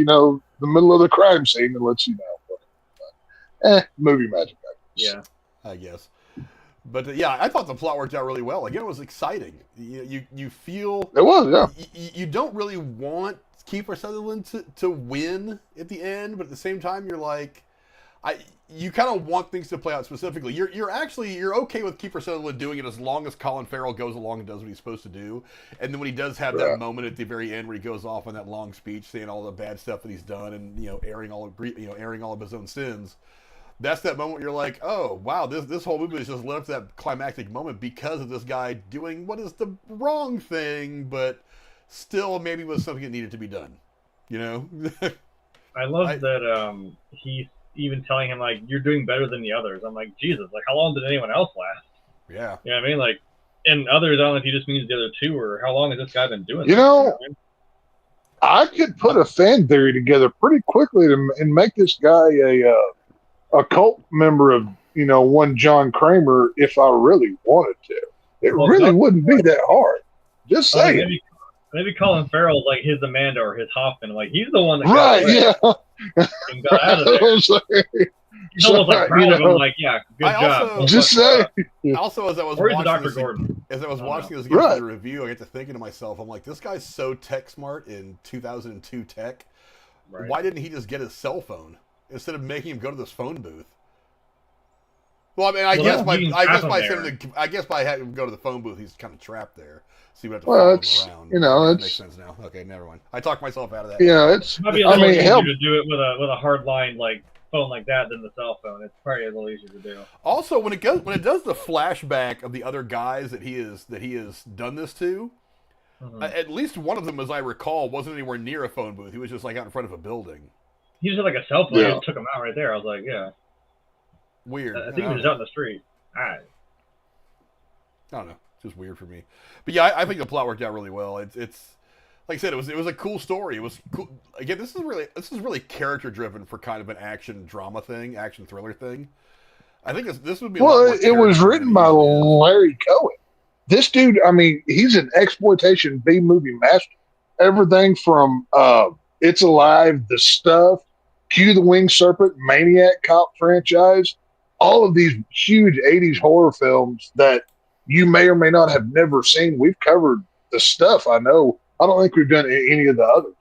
middle of the crime scene and lets you know. Movie magic.
I guess. But I thought the plot worked out really well. Again, it was exciting. You feel
it was, yeah.
You don't really want Kiefer Sutherland to win at the end, but at the same time, you're like, you kind of want things to play out specifically. You're okay with Kiefer Sutherland doing it as long as Colin Farrell goes along and does what he's supposed to do. And then when he does have that moment at the very end where he goes off on that long speech saying all the bad stuff that he's done and airing all of his own sins. That's that moment where you're like, oh, wow, this whole movie is just led up to that climactic moment because of this guy doing what is the wrong thing, but still maybe was something that needed to be done.
I love that he's even telling him, like, you're doing better than the others. I'm like, Jesus, like, how long did anyone else last?
Yeah.
You know what I mean? Like, and others, I don't know if he just means the other two, or how long has this guy been doing
this? I could put a fan theory together pretty quickly and make this guy a cult member of, one John Kramer if I really wanted to. It really wouldn't be that hard. Just saying.
Maybe Colin Farrell, like his Amanda or his Hoffman, like he's the one that got out of there. He's almost like proud of him, like, yeah, good job.
Just say.
Also, as I was watching this again for the review, I get to thinking to myself, I'm like, this guy's so tech smart in 2002 tech. Right. Why didn't he just get his cell phone instead of making him go to this phone booth? Well, I mean, I guess by having him go to the phone booth, he's kind of trapped there. So you have to follow him around. That makes sense now. Okay, never mind. I talked myself out of that.
Yeah, it
might be a little easier to do it with a hard line like phone like that than the cell phone. It's probably a little easier to do.
Also, when it does the flashback of the other guys that he has done this to, At least one of them, as I recall, wasn't anywhere near a phone booth. He was just like out in front of a building.
He just had like a cell phone. Yeah. He just took him out right there. I was like, yeah.
Weird.
I think he was just out in the street. I
don't know. It's just weird for me. But yeah, I think the plot worked out really well. It's like I said, it was a cool story. It was cool. Again, this is really character driven for kind of an action drama thing, action thriller thing. I think this would be.
Well, it was written by Larry Cohen. This dude, I mean, he's an exploitation B movie master. Everything from It's Alive, The Stuff, Q the Winged Serpent, Maniac Cop franchise, all of these huge 80s horror films that you may or may not have never seen. We've covered The Stuff, I know. I don't think we've done any of the others.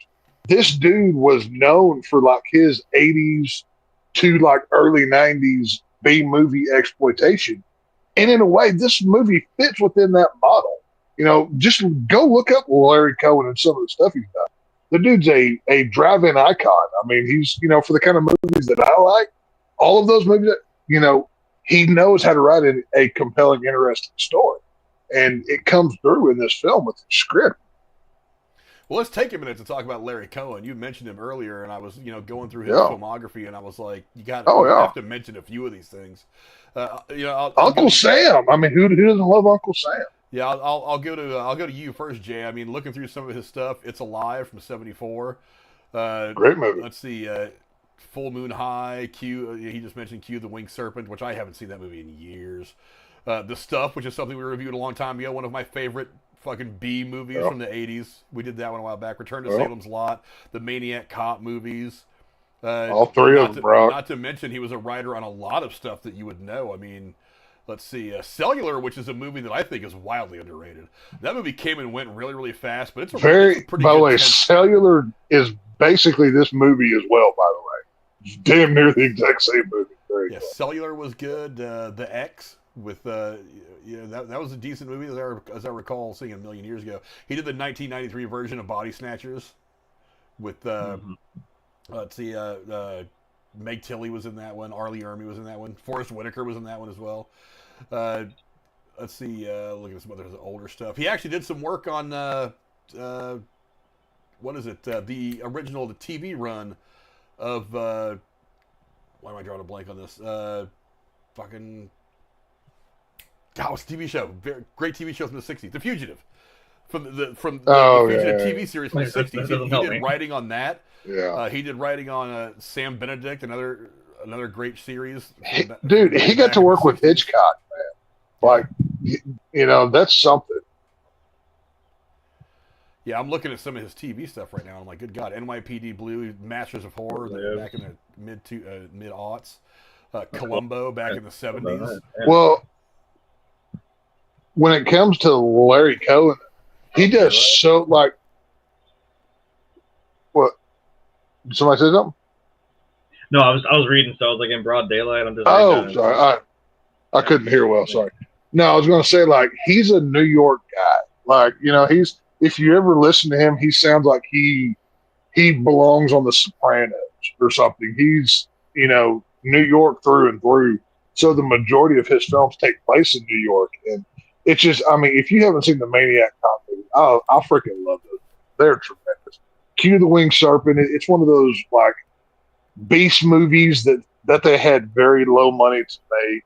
This dude was known for like his 80s to like early 90s B movie exploitation. And in a way, this movie fits within that model. You know, just go look up Larry Cohen and some of the stuff he's done. The dude's a drive-in icon. I mean, he's, you know, for the kind of movies that I like, all of those movies, you know, he knows how to write a compelling, interesting story. And it comes through in this film with the script.
Well, let's take a minute to talk about Larry Cohen. You mentioned him earlier, and I was, you know, going through his filmography, and I was like, you have to mention a few of these things. You know,
Uncle Sam. I mean, who doesn't love Uncle Sam?
Yeah, I'll go to you first, Jay. I mean, looking through some of his stuff, It's Alive from '74.
Great movie.
Let's see, Full Moon High. Q. He just mentioned Q the Winged Serpent, which I haven't seen that movie in years. The Stuff, which is something we reviewed a long time ago. One of my favorite fucking B movies from the '80s. We did that one a while back. Return to Salem's Lot, the Maniac Cop movies.
All three of them, bro.
Not to mention, he was a writer on a lot of stuff that you would know. I mean, let's see, Cellular, which is a movie that I think is wildly underrated. That movie came and went really, really fast, but it's a pretty
by the way, Cellular is basically this movie as well, by the way. It's damn near the exact same movie. Very cool.
Cellular was good. The X with that was a decent movie as I recall seeing it a million years ago. He did the 1993 version of Body Snatchers with let's see, Meg Tilly was in that one. Arlie Ermey was in that one. Forrest Whitaker was in that one as well. Let's see, look at some other older stuff. He actually did some work on what is it? The TV run of why am I drawing a blank on this? Fucking it's a TV show. Great TV show from the '60s. The Fugitive. From the Fugitive TV series from the '60s. He did writing on that.
Yeah.
He did writing on Sam Benedict, another great series.
He got to work with Hitchcock, man. Like, you know, that's something.
Yeah, I'm looking at some of his TV stuff right now. I'm like, good God, NYPD Blue, Masters of Horror, back in the mid aughts. Columbo back in the '70s.
Well, when it comes to Larry Cohen, he does so like. What? Did somebody say something?
No, I was reading, so I was like in broad daylight. I'm just.
Sorry, I couldn't hear well. Sorry. No, I was going to say like he's a New York guy. Like, you know, if you ever listen to him, he sounds like he belongs on The Sopranos or something. He's, you know, New York through and through. So the majority of his films take place in New York, and it's just, I mean, if you haven't seen the Maniac Cop movie, I freaking love those. They're tremendous. Q the Winged Serpent. It's one of those like beast movies that they had very low money to make.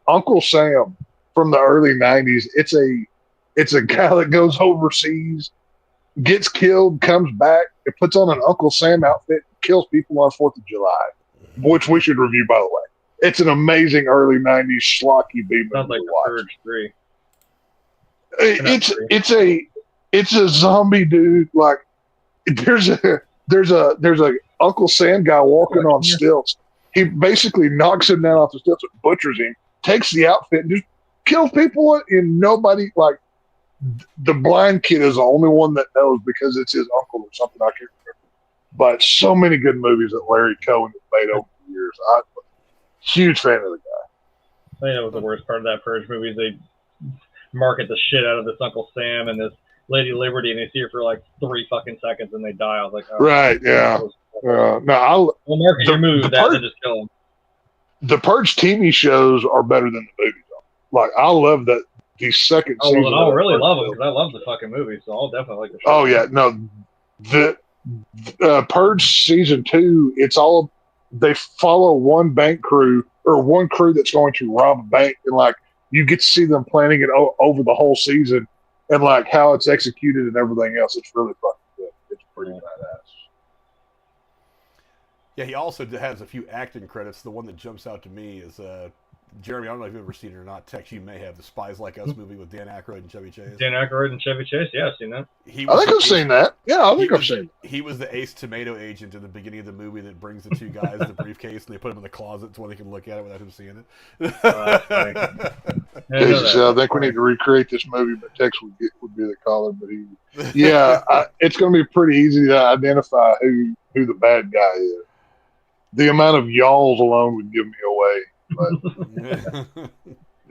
Uncle Sam from the early '90s. It's a guy that goes overseas, gets killed, comes back, and puts on an Uncle Sam outfit, kills people on 4th of July, which we should review, by the way. It's an amazing early '90s schlocky B movie.
Sounds like The Purge 3.
It's a zombie dude. Like there's a Uncle Sam guy walking on stilts. He basically knocks him down off the stilts and butchers him. Takes the outfit and just kills people. And nobody, like the blind kid is the only one that knows because it's his uncle or something. I can't remember. But so many good movies that Larry Cohen has made over the years. I'm a huge fan of the guy.
I think that was the worst part of that Purge movie. Is they market the shit out of this Uncle Sam and this Lady Liberty, and they see her for like 3 fucking seconds and they die. I was like, oh,
right, yeah.
We'll market your movie with that and just kill them.
The Purge TV shows are better than the movies. Like, I love that the second
Oh,
season.
well, then I'll really love it because I love the fucking movie, so I'll definitely like the show.
Oh yeah, no, the Purge season 2. It's all they follow one bank crew or one crew that's going to rob a bank, and like you get to see them planning it over the whole season, and like how it's executed and everything else. It's really fucking good. It's pretty badass.
Yeah, he also has a few acting credits. The one that jumps out to me is Jeremy. I don't know if you've ever seen it or not. Tex, you may have the Spies Like Us movie with Dan Aykroyd and Chevy Chase.
Dan Aykroyd and Chevy Chase. Yeah, I've seen that.
I think I've seen that. Yeah, I think I've seen it.
He was the Ace Tomato agent in the beginning of the movie that brings the two guys in the briefcase and they put him in the closet so they can look at it without him seeing it.
I think we need to recreate this movie, but Tex would be the caller. But it's going to be pretty easy to identify who the bad guy is. The amount of y'alls alone would give me away. But,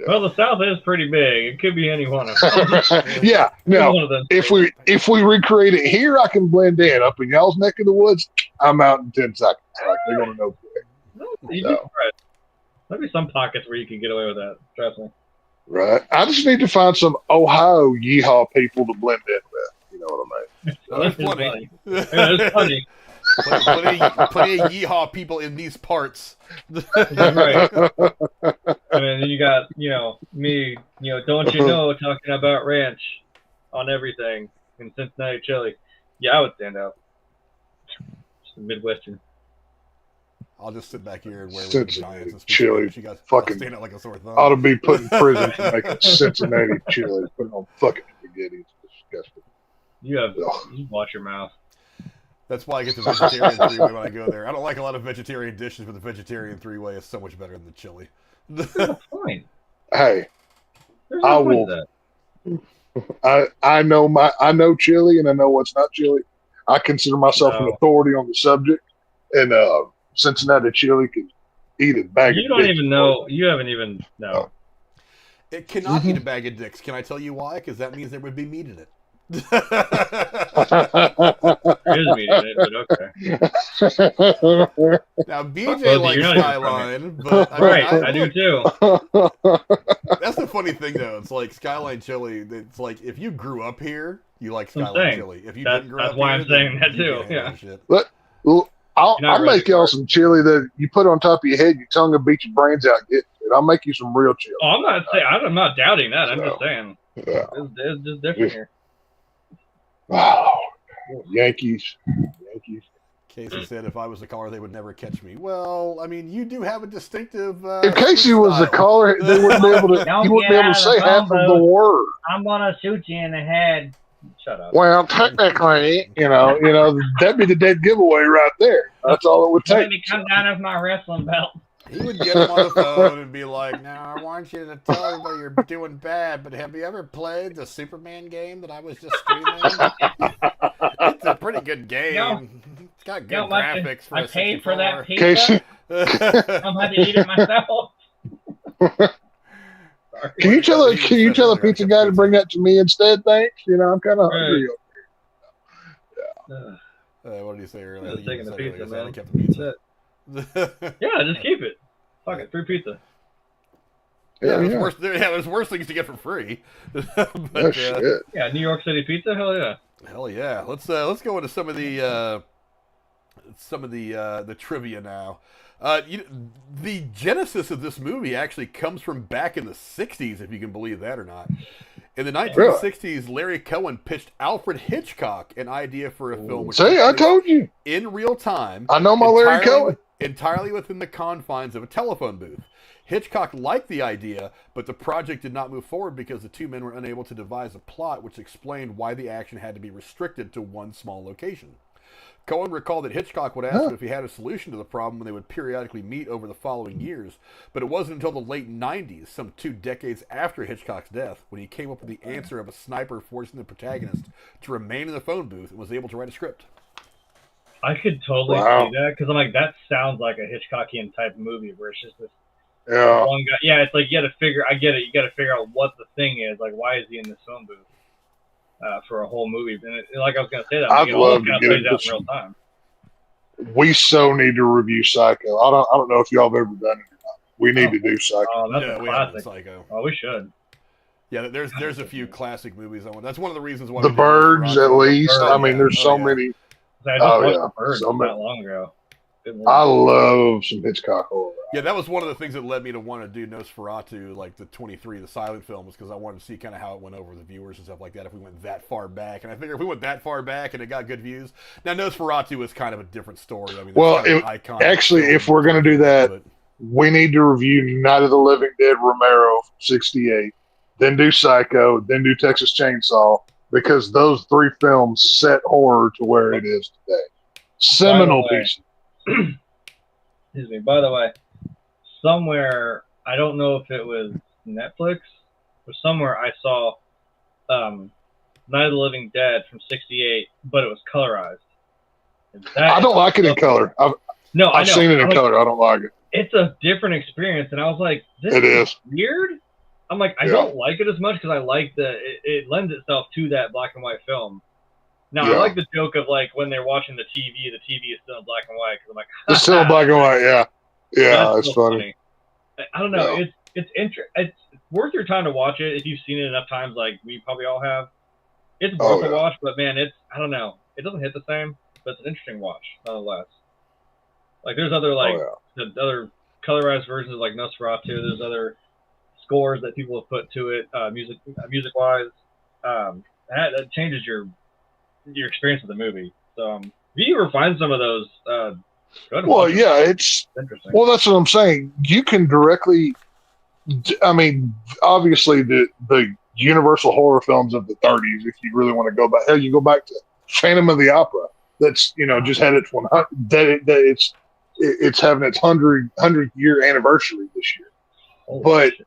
Well, the South is pretty big. It could be any one of them.
Yeah. Now, if we recreate it here, I can blend in. Up in y'all's neck of the woods, I'm out in 10 seconds. Like, they're going to know quick.
There'll be some pockets where you can get away with that. Trust me.
Right. I just need to find some Ohio yeehaw people to blend in with. You know what I mean?
Well, there's plenty.
There's plenty.
Plenty of yeehaw people in these parts.
Right. And then you got, me, don't you know, talking about ranch on everything in Cincinnati chili. Yeah, I would stand out. Just a Midwestern.
I'll just sit back here and wear
Cincinnati chili.
You guys
fucking
stand out like a sore thumb.
Ought to be put in prison for making Cincinnati chili. Put it on fucking spaghetti. It's disgusting.
You watch your mouth.
That's why I get the vegetarian three-way when I go there. I don't like a lot of vegetarian dishes, but the vegetarian three-way is so much better than the chili.
Fine.
Hey,
There's
I
no point
will.
to that.
I know chili, and I know what's not chili. I consider myself an authority on the subject, and Cincinnati chili can eat a bag.
You don't even know. You haven't even know.
It cannot eat a bag of dicks. Can I tell you why? Because that means there would be meat in it.
There is meat in it, but okay.
Now BJ likes Skyline, but
I do too.
That's the funny thing, though. It's like Skyline chili. It's like if you grew up here, you like Skyline chili. If you didn't grow up
that's why
here,
I'm saying that too. Yeah.
But I'll make y'all some chili that you put on top of your head. Your tongue will beat your brains out. I'll make you some real chili.
Oh, I'm not doubting that. I'm just saying.
Yeah.
It's just different here.
Wow. Yankees.
Casey said if I was a caller, they would never catch me. Well, I mean, you do have a distinctive.
If Casey was a caller, they wouldn't be able to. You wouldn't be able to say half of the word.
I'm gonna shoot you in the head.
Shut up.
Well, technically, that'd be the dead giveaway right there. That's all it would take.
Let me come down with my wrestling belt.
He would get him on the phone and be like, "Now I want you to tell everybody you're doing bad, but have you ever played the Superman game that I was just streaming? It's a pretty good game.
No.
It's got good graphics for
I
a
paid for that
64."
pizza.
Casey,
I'm going to eat it myself.
can you tell the pizza guy to bring that to me instead? Thanks. I'm kind of hungry.
What did he say earlier?
Just taking the pizza, man.
I kept the pizza.
Yeah, just keep it. Fuck it, free pizza.
There's worse things to get for free. But,
shit.
Yeah, New York City pizza. Hell yeah.
Hell yeah. Let's go into some of the trivia now. The genesis of this movie actually comes from back in the 60s, if you can believe that or not. In the 1960s, Larry Cohen pitched Alfred Hitchcock an idea for a film. Which
I told you.
In real time.
I know my Larry Cohen.
Entirely within the confines of a telephone booth. Hitchcock liked the idea, but the project did not move forward because the two men were unable to devise a plot which explained why the action had to be restricted to one small location. Cohen recalled that Hitchcock would ask him if he had a solution to the problem when they would periodically meet over the following years, but it wasn't until the late 90s, some 2 decades after Hitchcock's death, when he came up with the answer of a sniper forcing the protagonist to remain in the phone booth and was able to write a script.
I could totally see that because I'm like, that sounds like a Hitchcockian type movie where it's just this one guy. Yeah, it's like you got to figure. I get it. You got to figure out what the thing is. Like, why is he in this phone booth for a whole movie? And like I was gonna say that,
I'd love to get
it out in real time.
We so need to review Psycho. I don't know if y'all have ever done it or not. We need to do Psycho.
Oh, that's a
we
classic.
Psycho.
Oh, we should.
Yeah, there's a few classic movies I want. That's one of the reasons why
The
we did
Birds, at
Nosferatu.
least.
Birds,
I mean, there's so
yeah.
many.
I just
Oh,
watched
yeah.
The Birds
So many.
not long ago. Good movie.
I love some Hitchcock horror.
Yeah, that was one of the things that led me to want to do Nosferatu, like the 23, the silent films, because I wanted to see kind of how it went over the viewers and stuff like that if we went that far back. And I figure if we went that far back and it got good views. Now, Nosferatu was kind of a different story. I mean,
Well,
kind of an iconic
actually,
film,
if we're going to do that,
but
we need to review Night of the Living Dead Romero from 68, then do Psycho, then do Texas Chainsaw, because those 3 films set horror to where it is today. Seminal
way,
pieces.
Excuse me. By the way, somewhere, I don't know if it was Netflix, but somewhere I saw Night of the Living Dead from 68, but it was colorized. And
I don't like it in color. I've
I know.
seen it in color. I don't like it.
It's a different experience, and I was like, this
It
is
is.
weird. I'm like, I
Yeah.
don't like it as much because I like it lends itself to that black and white film. Now,
Yeah.
I like the joke of, like, when they're watching the TV is still in black and white, because I'm like,
It's still black and white, yeah. Yeah,
that's
it's
so
funny.
I don't know.
Yeah.
It's worth your time to watch it if you've seen it enough times, like we probably all have. It's
Oh,
worth a
yeah.
watch, but man, I don't know. It doesn't hit the same, but it's an interesting watch nonetheless. Like there's other the other colorized versions of like Nosferatu. There's other scores that people have put to it, music wise. That changes your experience of the movie. So if you ever find some of those, go ahead and
Well,
watch them.
yeah, it's
Interesting.
well. That's what I'm saying. You can directly. I mean, obviously the Universal horror films of the 30s. If you really want to go back, hell, you go back to Phantom of the Opera. That's just had its 100. It's having its 100-year anniversary this year.
Holy
But
shit.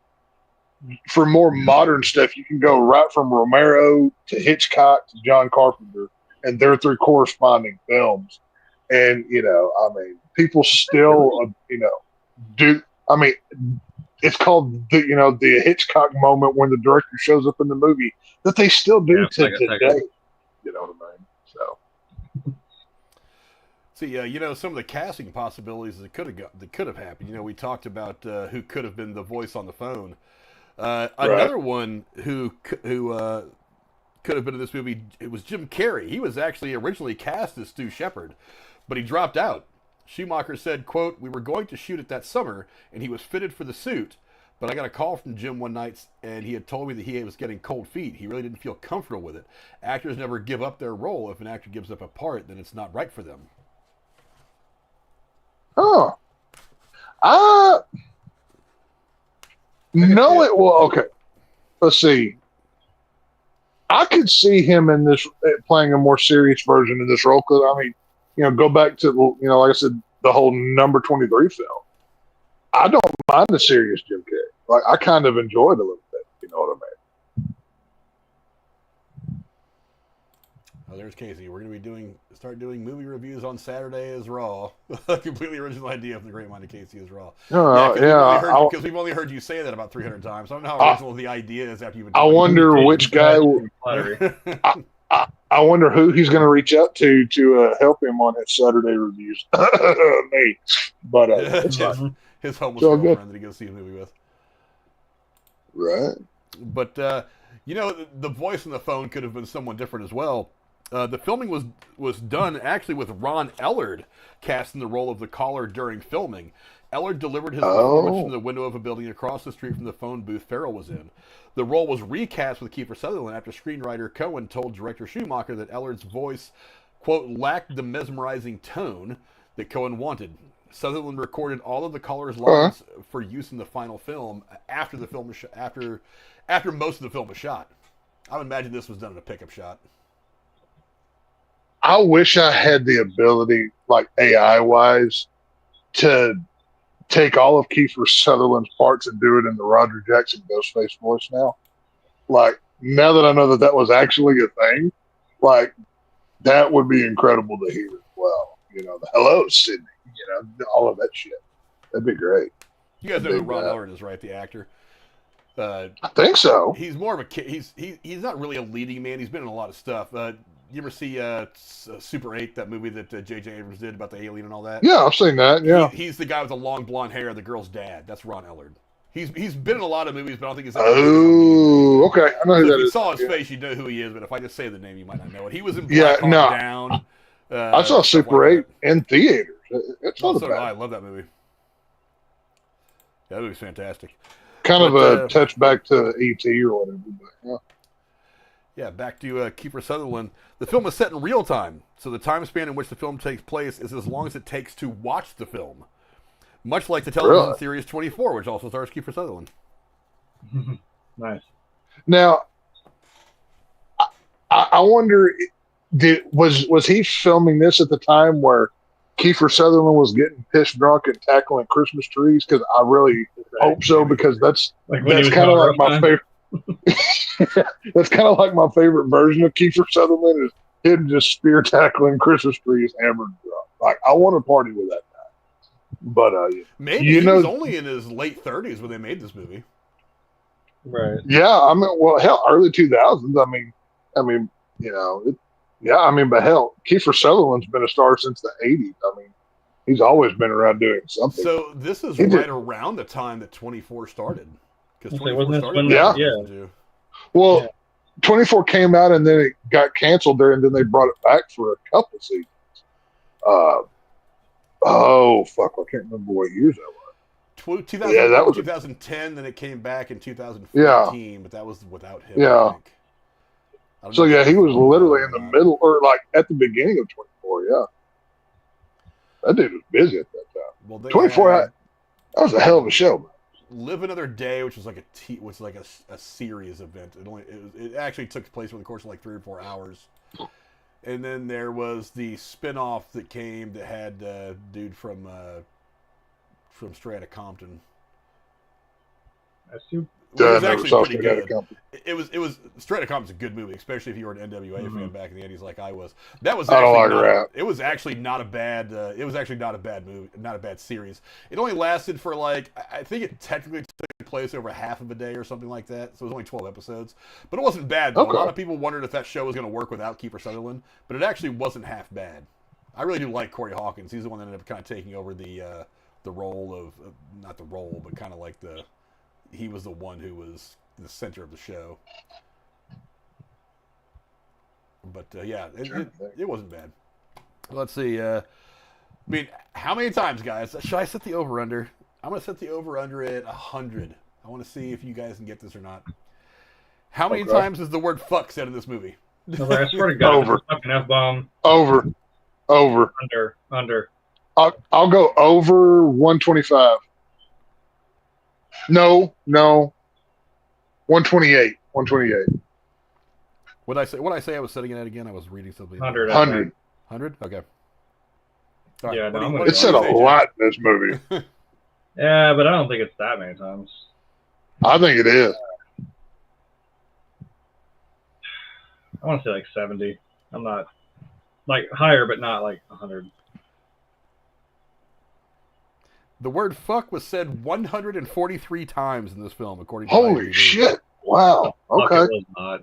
for more modern stuff, you can go right from Romero to Hitchcock to John Carpenter, and their 3 corresponding films. And I mean, people still, do. I mean, it's called the Hitchcock moment when the director shows up in the movie that they still do to today. You know what I mean? So.
See, some of the casting possibilities that could have happened. We talked about who could have been the voice on the phone. Another one who could have been in this movie, it was Jim Carrey. He was actually originally cast as Stu Shepard, but he dropped out. Schumacher said, quote, "We were going to shoot it that summer, and he was fitted for the suit, but I got a call from Jim one night, and he had told me that he was getting cold feet. He really didn't feel comfortable with it. Actors never give up their role. If an actor gives up a part, then it's not right for them."
Oh. No, it well, okay. Let's see. I could see him in this playing a more serious version of this role because I mean, go back to like I said, the whole number 23 film. I don't mind the serious Jim Carrey. Like I kind of enjoy it a little bit. You know what I mean?
Oh, there's Casey. We're going to start doing movie reviews on Saturday as Raw. A completely original idea from the great mind of Casey as Raw. Because we've only heard you say that about 300 times. I don't know how original the idea is after you've been.
I wonder which guy. I wonder who he's going to reach out to help him on his Saturday reviews. Me, but it's fine.
His homeless girlfriend that he goes see a movie with.
Right.
But the voice on the phone could have been someone different as well. The filming was done actually with Ron Ellard cast in the role of the caller during filming. Ellard delivered his performance from the window of a building across the street from the phone booth Farrell was in. The role was recast with Kiefer Sutherland after screenwriter Cohen told director Schumacher that Ellard's voice, quote, lacked the mesmerizing tone that Cohen wanted. Sutherland recorded all of the caller's lines for use in the final film after the film was after most of the film was shot. I would imagine this was done in a pickup shot.
I wish I had the ability, like AI-wise, to take all of Kiefer Sutherland's parts and do it in the Roger Jackson Ghostface voice now. Like, now that I know that was actually a thing, like, that would be incredible to hear as well. The hello, Sydney, all of that shit. That'd be great.
You guys know who Ron Ellard is, right? The actor.
I think so.
He's more of a he's not really a leading man. He's been in a lot of stuff. You ever see Super 8, that movie that J.J. Abrams did about the alien and all that?
Yeah, I've seen that. Yeah,
he's the guy with the long blonde hair, the girl's dad. That's Ron Ellard. He's been in a lot of movies, but I don't think he's.
Oh, okay. I know who
So
that
if you
is.
saw his
Yeah.
face, you know who he is. But if I just say the name, you might not know it. He was in
Yeah,
Black Hawk
no.
Down.
I saw
stuff
Super
like
8 in theaters. It's
that.
not
So
a
did I
bad.
love that movie. Yeah, that movie's fantastic.
Kind of
But,
a touch back to E.T. or whatever. But, yeah.
Yeah, back to Kiefer Sutherland. The film is set in real time, so the time span in which the film takes place is as long as it takes to watch the film. Much like the television
Really?
series 24, which also stars Kiefer Sutherland.
Nice.
Now, I wonder, was he filming this at the time where Kiefer Sutherland was getting pissed drunk and tackling Christmas trees? Because I really hope so, because that's
Like when he was
kind of
on
like my
Roseanne?
favorite. That's kind of like my favorite version of Kiefer Sutherland is him just spear tackling Christmas trees, hammered drunk. Like I want to party with that guy. But
Maybe
you
he
know,
was only in his late 30s when they made this movie.
Right.
yeah, I mean, well, hell, early 2000s. I mean, you know, yeah, I mean, but hell, Kiefer Sutherland's been a star since the 80s. I mean, he's always been around doing something.
So this is
He
right
did.
around the time that 24 started. Because
Okay,
24
wasn't this
started.
when
in
Yeah.
2002.
Well,
Yeah.
24 came out and then it got canceled there, and then they brought it back for a couple seasons. Oh fuck, I can't remember what years that was.
2000,
Yeah, that was
2010, then it came back in 2014, but that was without him.
Yeah.
I think. I don't
So
know if
yeah,
that
he was
the
literally in
or
the
not.
middle, or like at the beginning of 24. Yeah, that dude was busy at that time.
Well, they
24,
had
that was a hell of a show, man.
Live Another Day, which was like a series event. It actually took place over the course of like 3 or 4 hours. And then there was the spin-off that came that had dude from Straight Outta Compton.
I assume.
It was
Never
actually
saw
pretty
Straight Outta
good.
Compton.
It was Straight Outta Compton's a good movie, especially if you were an NWA fan
Mhm.
back in the 80s, like I was. That was
I don't
actually
like
not.
rap.
It was actually not a bad. It was actually not a bad movie, not a bad series. It only lasted for like I think it technically took place over half of a day or something like that. So it was only 12 episodes, but it wasn't bad though.
Okay.
A lot of people wondered if that show was going to work without Kiefer Sutherland, but it actually wasn't half bad. I really do like Corey Hawkins. He's the one that ended up kind of taking over the role of not the role, but kind of like he was the one who was the center of the show. But yeah, it wasn't bad. Let's see. I mean, how many times, guys? Should I set the over under? I'm going to set the over under at 100. I want to see if you guys can get this or not. How many
Okay.
times is the word fuck said in this movie?
I was like, I swear to God,
Over.
it's a fucking F-bomb.
Over.
Under.
I'll go over 125. No. 128. 128.
What did I say I was setting it at again? I was reading something.
100.
100.
100? Okay. All
Yeah, no,
what do
I'm
you-
gonna
what
It
do
said
you
a
say, Jack?
lot in this movie.
Yeah, but I don't think it's that many times.
I think it is.
I want to say like 70. I'm not like higher, but not like 100.
The word fuck was said 143 times in this film, according to
Holy
IMDb.
shit. Wow.
Fuck,
Okay.
it was not.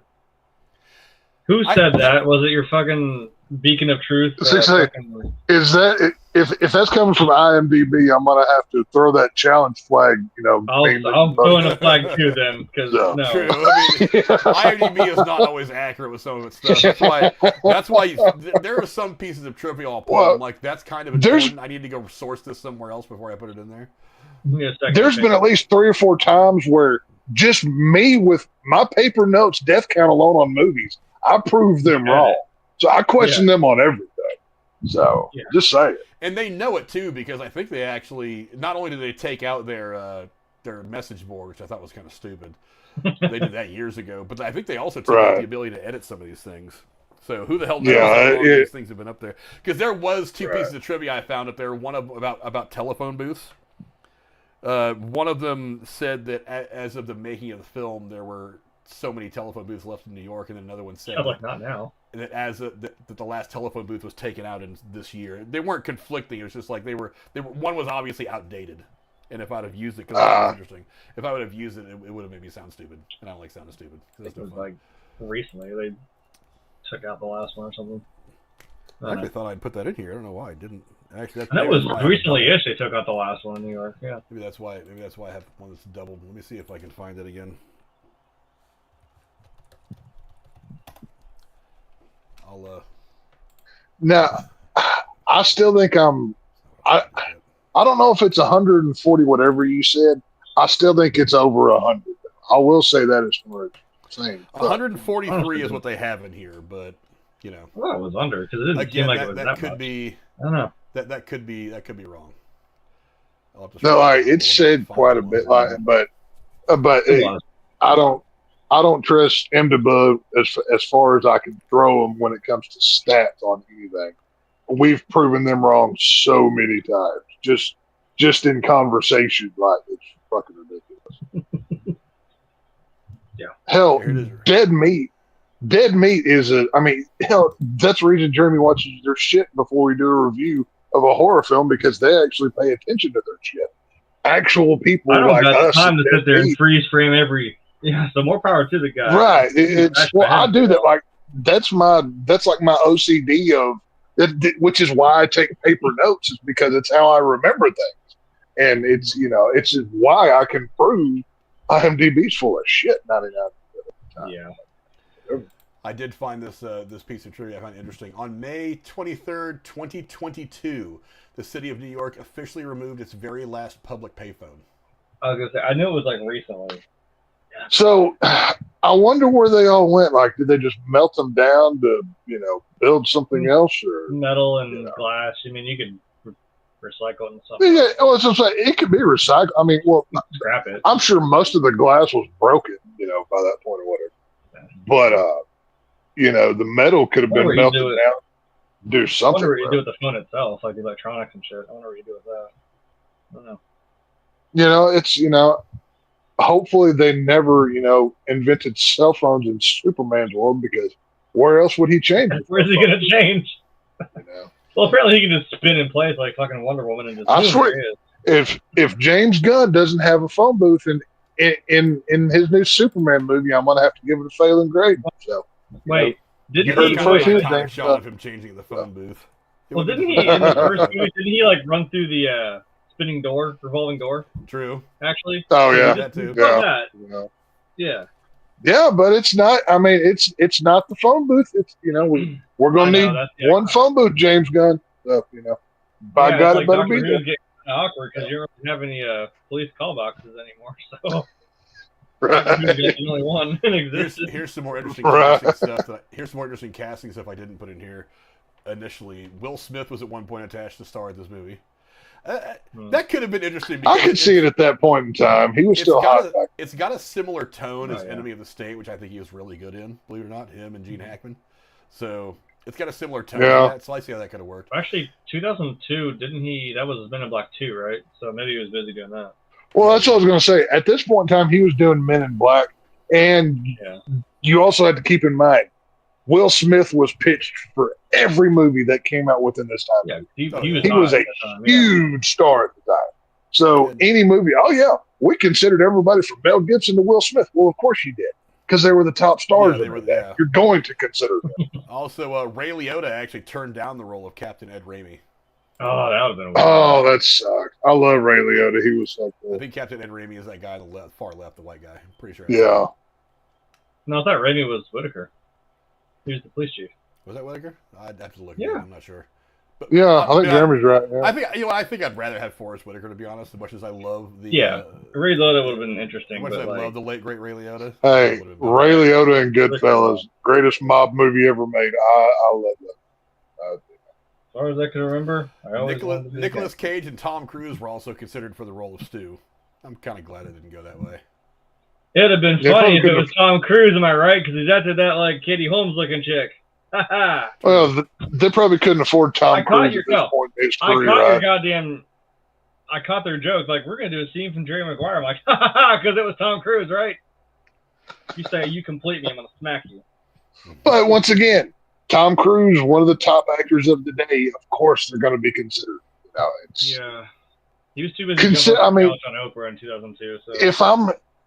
Who said that? Was it your fucking beacon of truth? Fucking-
Is that if that's coming from IMDb, I'm gonna have to throw that challenge flag. You know,
I'll throw in a flag too then, because
Yeah.
no.
True. I mean, IMDb is not always accurate with some of its stuff. That's why there are some pieces of trivia I'll pull.
Well,
I'm like, that's kind of
there's-
important. I need to go source this somewhere else before I put it in there.
Give me a second.
There's been at least 3 or 4 times where just me with my paper notes, death count alone on movies, I prove them
Yeah.
wrong. So I question them on everything. So
Yeah.
just say it.
And they know it too, because I think they actually not only did they take out their message board, which I thought was kind of stupid. They did that years ago, but I think they also took out
Right.
the ability to edit some of these things. So who the hell knows
Yeah,
how long these things have been up there? Because there was 2 pieces of trivia I found up there. One about telephone booths. One of them said that as of the making of the film, there were so many telephone booths left in New York, and then another one said
I'm like, not now.
that that the last telephone booth was taken out in this year. They weren't conflicting. It was just like they were one was obviously outdated. And if I'd have used it, because it was interesting, if I would have used it, it would have made me sound stupid. And I don't like sounding stupid. 'Cause
It
that's no
was
fun.
like recently they took out the last one or something.
I actually thought I'd put that in here. I don't know why I didn't. Actually,
That was recently-ish they took out the last one in New York. Yeah.
Maybe that's why. Maybe that's why I have one that's doubled. Let me see if I can find it again. I'll.
Now, I still think I don't know if it's 140, whatever you said. I still think it's over 100. I will say that as far as saying.
143 is what they have in here, but you know.
Well, it was under because it didn't
Again,
seem like it was
that
that
could
much.
be.
I don't know.
That could be wrong. I'll have to
No,
scroll
like
down a
it's
little bit,
said
find
quite a
the
bit,
one.
like, but I don't trust MDB as far as I can throw them when it comes to stats on anything. We've proven them wrong so many times, just in conversation, like it's fucking ridiculous.
Yeah.
Hell,
Here it is.
Dead Meat is hell, that's the reason Jeremy watches their shit before we do a review of a horror film, because they actually pay attention to their shit. Actual people
I don't
like
got
us
time to
at
sit
Dead
there and
Meat,
freeze frame every. Yeah, so more power to the guy.
right? I do that.
Well,
Like that's like my OCD of which is why I take paper notes, is because it's how I remember things, and it's it's just why I can prove IMDb's full of shit 99% of the time.
Yeah.
I did find this piece of trivia I find interesting. On May 23rd, 2022, the city of New York officially removed its very last public payphone.
I was gonna say I knew it was like recently.
So I wonder where they all went. Like, did they just melt them down to build something else, or
Metal and glass. I mean, you could recycle it and something.
yeah? Well, it's like it could be recycled. I mean, well,
Scrap it.
I'm sure most of the glass was broken, by that point or whatever. But the metal could have
I wonder
been
what you
melted
do
down. Do
I
something.
wonder what you
with
do
it.
with the phone itself, like the electronics and shit. I wonder what you do with that. I don't know.
It's hopefully they never invented cell phones in Superman's world, because where else would he change it?
Where's he gonna change?
You know?
Well, apparently he can just spin in place like fucking Wonder Woman and just.
I
boom,
swear-
there he is.
If James Gunn doesn't have a phone booth in his new Superman movie, I'm gonna have to give it a failing grade. So
Wait,
You
didn't
heard
he?
it first
Wait,
here.
time
James
shot
Gunn.
of him changing the phone booth.
well, didn't he in the first movie? Didn't he like run through the spinning door, revolving door?
True.
Actually.
oh yeah,
That too.
Yeah.
That.
you
Yeah.
Yeah, but it's not. I mean, it's not the phone booth. It's we're
I
gonna
know,
need
that's the
one phone booth, James Gunn. So by
Yeah,
God,
it's
it better
Doctor
be
Who's
there.
getting kind of awkward because you don't have any police call boxes anymore. So
Right.
you're the only one in existence.
Here's some more interesting
Right.
casting stuff. Here's some more interesting casting stuff I didn't put in here initially. Will Smith was at one point attached to star in this movie. That could have been interesting.
I could see it at that point in time. He was still hot.
It's got a similar tone as
Oh, yeah.
Enemy of the State, which I think he was really good in. Believe it or not, him and Gene Hackman. So it's got a similar tone.
Yeah.
To that, so I see how that could have worked.
Actually, 2002, didn't he? That was Men in Black 2, right? So maybe he was busy doing that.
Well, that's what I was going to say. At this point in time, he was doing Men in Black, and
Yeah.
you also had to keep in mind, Will Smith was pitched for every movie that came out within this time.
Yeah, he was.
He
hot
was
at
a
the time, yeah.
huge star at the time. So
Good.
any movie, oh yeah, we considered everybody from Mel Gibson to Will Smith. Well, of course you did, because they were the top stars.
Yeah, they
of
were,
the day.
yeah.
You're going to consider them.
Also, Ray Liotta actually turned down the role of Captain Ed Raimi.
Oh, that would have been.
Oh, that sucked. I love Ray Liotta. He was so
I
cool.
think Captain Ed Raimi is that guy on the left, far left, the white guy. I'm pretty sure.
Yeah.
No, I thought Raimi was Whitaker. He was the police chief.
Was that Whitaker? I'd have to look.
Yeah.
I'm not sure. But,
Yeah, I think Jeremy's right. Yeah.
I think I'd rather have Forrest Whitaker, to be honest, as much as I love the.
Yeah. Ray Liotta would have been
As
interesting,
much as
but
I
like,
love the late great Ray Liotta.
Hey,
that would've been-
Ray Liotta and Goodfellas, greatest mob movie ever made. I love that.
as far as I can remember, I always wanted to be a
Nicolas Cage and Tom Cruise were also considered for the role of Stu. I'm kind of glad it didn't go that way.
It'd have been
Yeah,
funny if
probably
it was Tom Cruise, am I right? Because he's after that like Katie Holmes looking chick. Ha ha.
Well, they probably couldn't afford Tom
I caught
Cruise at this
yourself.
point in his
I
career,
caught your
right?
goddamn. I caught their joke. Like, we're gonna do a scene from Jerry Maguire. I'm like, ha ha ha, because it was Tom Cruise, right? You say you complete me, I'm gonna smack you.
But once again, Tom Cruise, one of the top actors of the day. Of course, they're going to be considered.
Yeah, he was too busy jumping
I
on
mean,
the couch on Oprah in 2002. So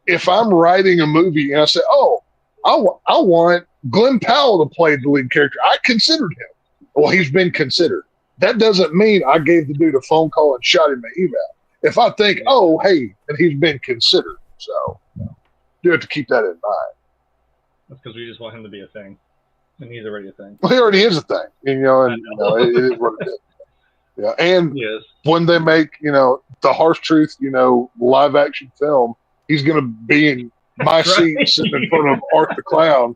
if I'm writing a movie and I say, oh, I want Glenn Powell to play the lead character, I considered him. Well, he's been considered. That doesn't mean I gave the dude a phone call and shot him an email. If I think, oh, hey, and he's been considered. So you have to keep that in mind.
That's because we just want him to be a thing. And he's already a thing.
Well, he already is a thing. And, it is what it is. Yeah. And
Yes.
when they make, the harsh truth, live action film, he's going to be in my seat sitting in front of Art the Clown,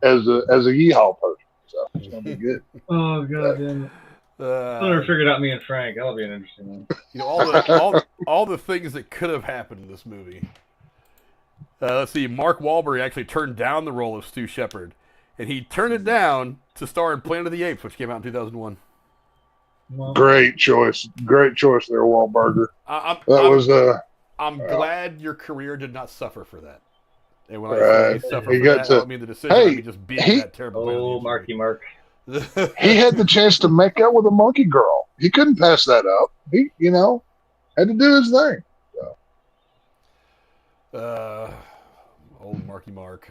as a yeehaw person. So it's going to be good.
Oh, God damn it. I never figured out me and Frank. That'll be an interesting one.
All the things that could have happened in this movie. Let's see. Mark Wahlberg actually turned down the role of Stu Shepard, and he turned it down to star in Planet of the Apes, which came out in 2001.
Well,
Great choice there, Wahlberger.
I'm glad your career did not suffer for that. And when I
Right.
say suffer
He
for
got
that,
to-
I don't mean the decision. I mean just being that terrible. Planet of the Apes
Marky
movie.
Mark.
He had the chance to make out with a monkey girl. He couldn't pass that up. He, had to do his thing.
Old Marky Mark.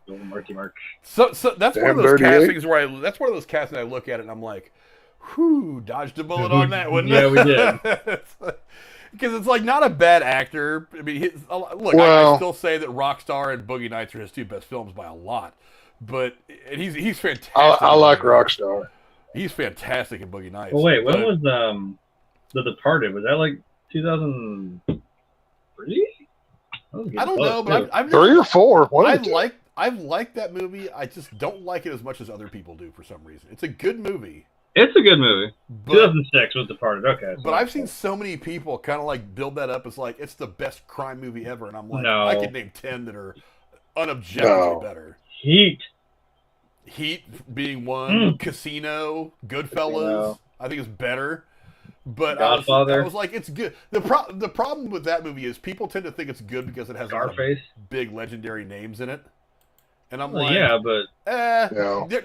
Marky Mark.
So that's one of
Damn
those
dirty
castings where that's one of those castings I look at it and I'm like, whew, dodged a bullet on that one.
Yeah, we did.
Because it's like not a bad actor. I mean, look, I still say that Rockstar and Boogie Nights are his two best films by a lot. But he's fantastic.
I like Rockstar.
He's fantastic in Boogie Nights.
Well, wait, when was The Departed? Was that like 2003?
I don't know, but I've
3 or 4.
I've liked that movie. I just don't like it as much as other people do for some reason. It's a good movie.
It's a good movie.
But,
2006 was Departed. Okay.
But I've seen so many people kind of like build that up as like it's the best crime movie ever, and I'm like,
No.
I could name 10 that are unobjectively better.
Heat
being one, Casino, Goodfellas. I think is better. But I
Godfather.
was like, it's good. The problem with that movie is people tend to think it's good because it has a lot of
Scarface.
big legendary names in it. And I'm
Well,
like,
yeah, but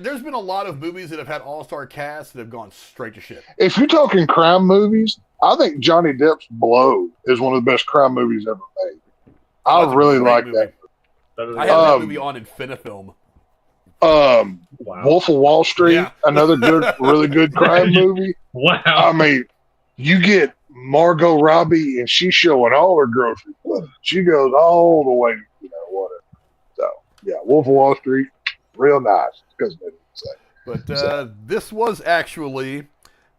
there's been a lot of movies that have had all-star casts that have gone straight to shit.
If you're talking crime movies, I think Johnny Depp's Blow is one of the best crime movies ever made. I really like that.
I have that movie on Infinifilm.
Wow.
Wolf of Wall Street, another really good crime movie.
Wow.
I mean, you get Margot Robbie, and she's showing all her grocery. She goes all the way, whatever. So, yeah, Wolf of Wall Street, real nice.
But this was actually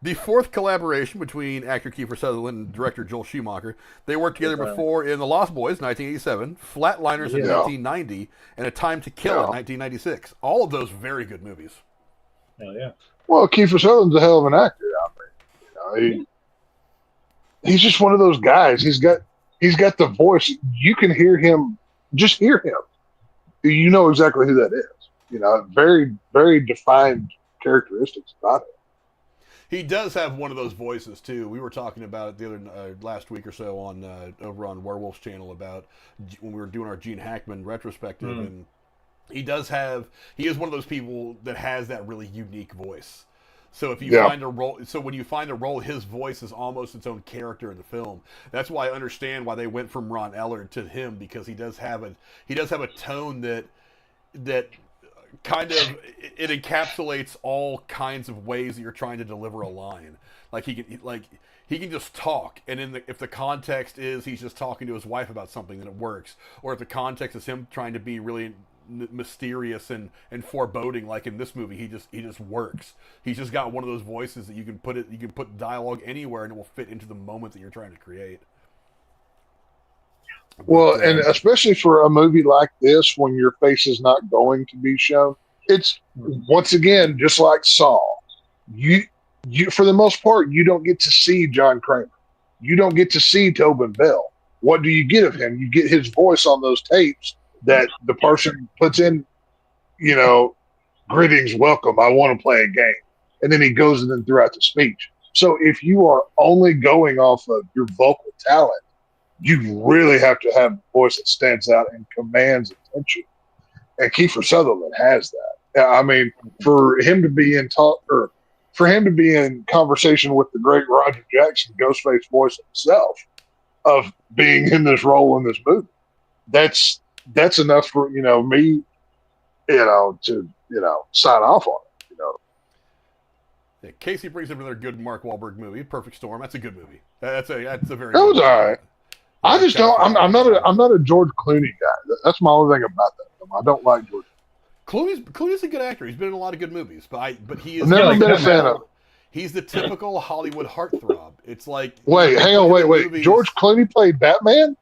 the fourth collaboration between actor Kiefer Sutherland and director Joel Schumacher. They worked together before in The Lost Boys, 1987, Flatliners in 1990, and A Time to Kill in 1996. All of those very good movies.
Hell yeah.
Well, Kiefer Sutherland's a hell of an actor. I mean, he's just one of those guys. He's got the voice. You can hear him. Just hear him. You know exactly who that is. Very, very defined characteristics about him.
He does have one of those voices too. We were talking about it last week or so on over on Werewolf's channel about when we were doing our Gene Hackman retrospective, and he is one of those people that has that really unique voice. So if you find a role, when you find a role, his voice is almost its own character in the film. That's why I understand why they went from Ron Ellard to him, because he does have a tone that kind of it encapsulates all kinds of ways that you're trying to deliver a line. Like he can just talk, and if the context is he's just talking to his wife about something, then it works. Or if the context is him trying to be really mysterious and foreboding, like in this movie, he just works. He's just got one of those voices that you can put dialogue anywhere and it will fit into the moment that you're trying to create.
Well, and especially for a movie like this, when your face is not going to be shown, it's once again just like Saw. You for the most part, you don't get to see John Kramer. You don't get to see Tobin Bell. What do you get of him? You get his voice on those tapes that the person puts in, greetings, welcome, I want to play a game. And then he goes in and throughout the speech. So if you are only going off of your vocal talent, you really have to have a voice that stands out and commands attention. And Kiefer Sutherland has that. I mean, for him to be in conversation with the great Roger Jackson, Ghostface voice himself, of being in this role in this movie, that's enough for me, to sign off on it.
Yeah, Casey brings up another good Mark Wahlberg movie, Perfect Storm. That's a good movie. That's a very.
That was
good
all right.
Yeah,
I just don't. I'm not a George Clooney guy. That's my only thing about that film. I don't like George.
Clooney's a good actor. He's been in a lot of good movies, but he is
I've never been a fan of.
He's the typical Hollywood heartthrob. It's like
wait. George Clooney played Batman.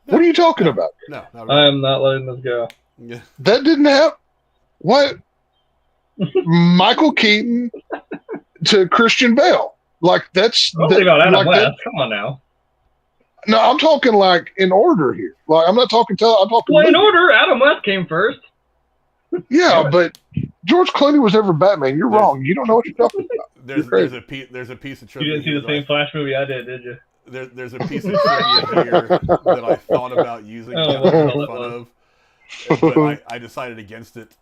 No,
what are you talking about?
No, not
I am not letting this go.
Yeah.
That didn't happen. What? Michael Keaton to Christian Bale. Like that's.
Don't think about Adam
like
West.
that,
Come on now.
no, I'm talking like in order here. Like I'm not talking. I'm talking.
Well, in order, Adam West came first.
Yeah, but George Clooney was never Batman. You're wrong. You don't know what you're talking about.
There's a piece of trivia.
You didn't see the same Flash movie I did you?
There's a piece of trivia here that I thought about using to make fun of, but I decided against it.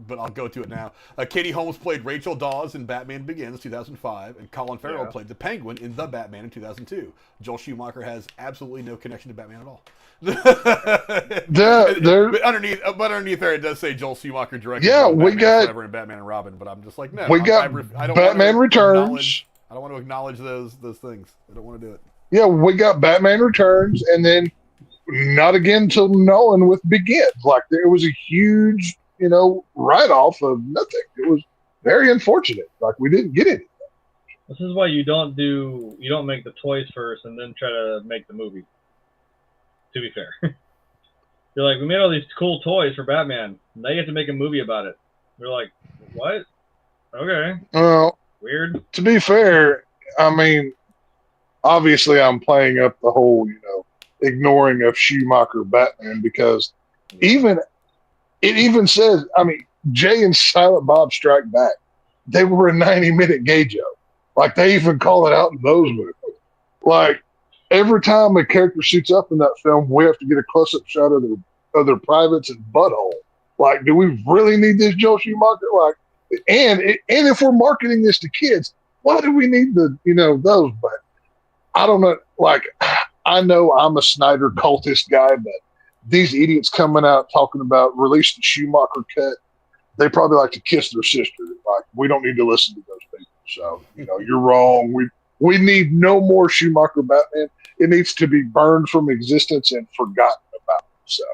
But I'll go to it now. Katie Holmes played Rachel Dawes in Batman Begins 2005, and Colin Farrell played the Penguin in The Batman in 2002. Joel Schumacher has absolutely no connection to Batman at all. But underneath there, it does say Joel Schumacher directed.
Yeah,
Batman
we got
Forever and Batman and Robin, but I'm just like, no.
We got
I don't
Batman Returns.
I don't want to acknowledge those things. I don't want to do it.
Yeah, we got Batman Returns, and then not again till Nolan with Begins. Like there was a huge, write-off of nothing. It was very unfortunate. Like we didn't get it.
This is why you don't make the toys first and then try to make the movie. To be fair, you're like, we made all these cool toys for Batman. Now you have to make a movie about it. They're like, what? Okay.
Well,
weird.
To be fair, I mean, obviously I'm playing up the whole, ignoring of Schumacher Batman because it even says, I mean, Jay and Silent Bob Strike Back, they were a 90-minute gay joke. Like they even call it out in those movies. Like every time a character shoots up in that film, we have to get a close-up shot of their privates and butthole. Like, do we really need this Joel Schumacher? Like, and if we're marketing this to kids, why do we need those? But I don't know. Like, I know I'm a Snyder cultist guy, but these idiots coming out talking about release the Schumacher cut, they probably like to kiss their sister. Like, we don't need to listen to those people. So, you're wrong. We need no more Schumacher Batman. It needs to be burned from existence and forgotten about. So,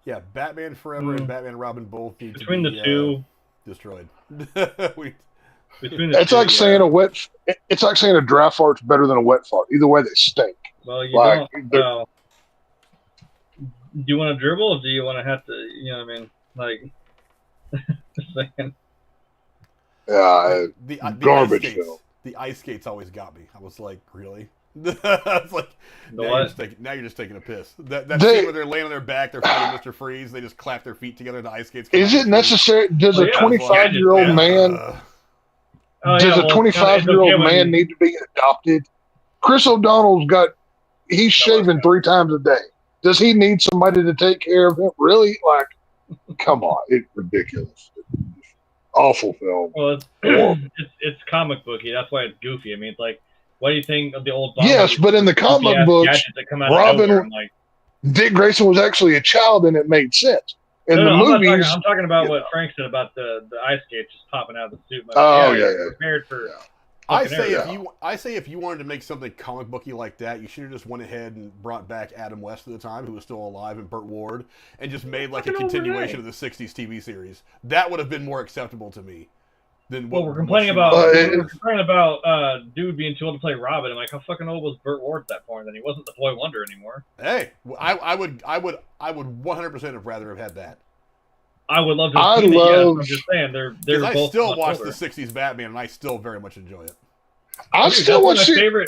Yeah, Batman Forever and Batman and Robin both need
between
to
the
be,
two
destroyed.
It's like saying it's like saying a dry fart's better than a wet fart. Either way, they stink.
Well, do you want to dribble or do you want to have to, you know what I mean? Like, just saying.
Yeah,
the
garbage
ice
film.
The ice skates always got me. I was like, really? It's like now you're just taking a piss. That scene where they're laying on their back, they're fighting Mr. Freeze. They just clap their feet together. The ice skates.
Is it necessary? Does a 25-year-old man? Does a 25-year-old man need to be adopted? Chris O'Donnell's he's shaving 3 times a day. Does he need somebody to take care of him? Really? Like, come on, it's ridiculous. Awful film.
Well, it's comic booky. That's why it's goofy. I mean, it's like, what do you think of the old?
Yes, but in the comic books, Robin, Dick Grayson was actually a child, and it made sense. In the movies,
I'm talking about what Frank said about the ice skates just popping out of the suit. Prepared for.
I say if you wanted to make something comic booky like that, you should have just went ahead and brought back Adam West at the time, who was still alive, and Burt Ward, and just made like a continuation of the '60s TV series. That would have been more acceptable to me.
We're complaining about dude being too old to play Robin. I'm like, how fucking old was Burt Ward at that point? Then he wasn't the Boy Wonder anymore.
Hey, I would 100% have rather have had that.
I would love to have seen it. I'm just saying they're both.
I still watch the '60s Batman, and I still very much enjoy it.
I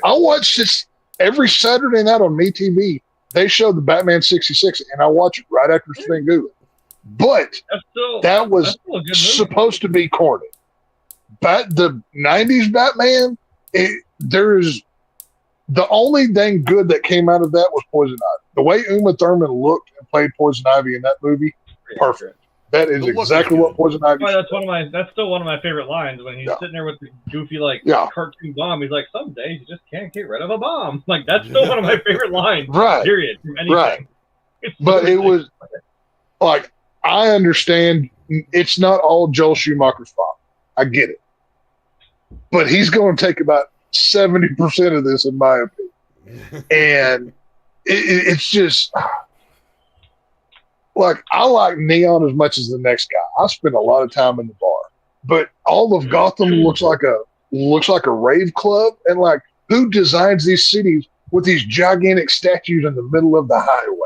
watch this every Saturday night on MeTV. They show the Batman '66, and I watch it right after Spin Google. But that was supposed to be corny. But the '90s Batman, there's the only thing good that came out of that was Poison Ivy. The way Uma Thurman looked and played Poison Ivy in that movie, perfect. That is exactly what Poison Ivy.
That's still one of my favorite lines when he's sitting there with the goofy cartoon bomb. He's like, some days you just can't get rid of a bomb. Like that's still one of my favorite lines.
Right.
Period. From anything.
Right. But it was like I understand it's not all Joel Schumacher's fault. I get it. but he's going to take about 70% of this, in my opinion. And it's just like, I like Neon as much as the next guy. I spend a lot of time in the bar, but all of Gotham looks like a rave club. And like, who designs these cities with these gigantic statues in the middle of the highway?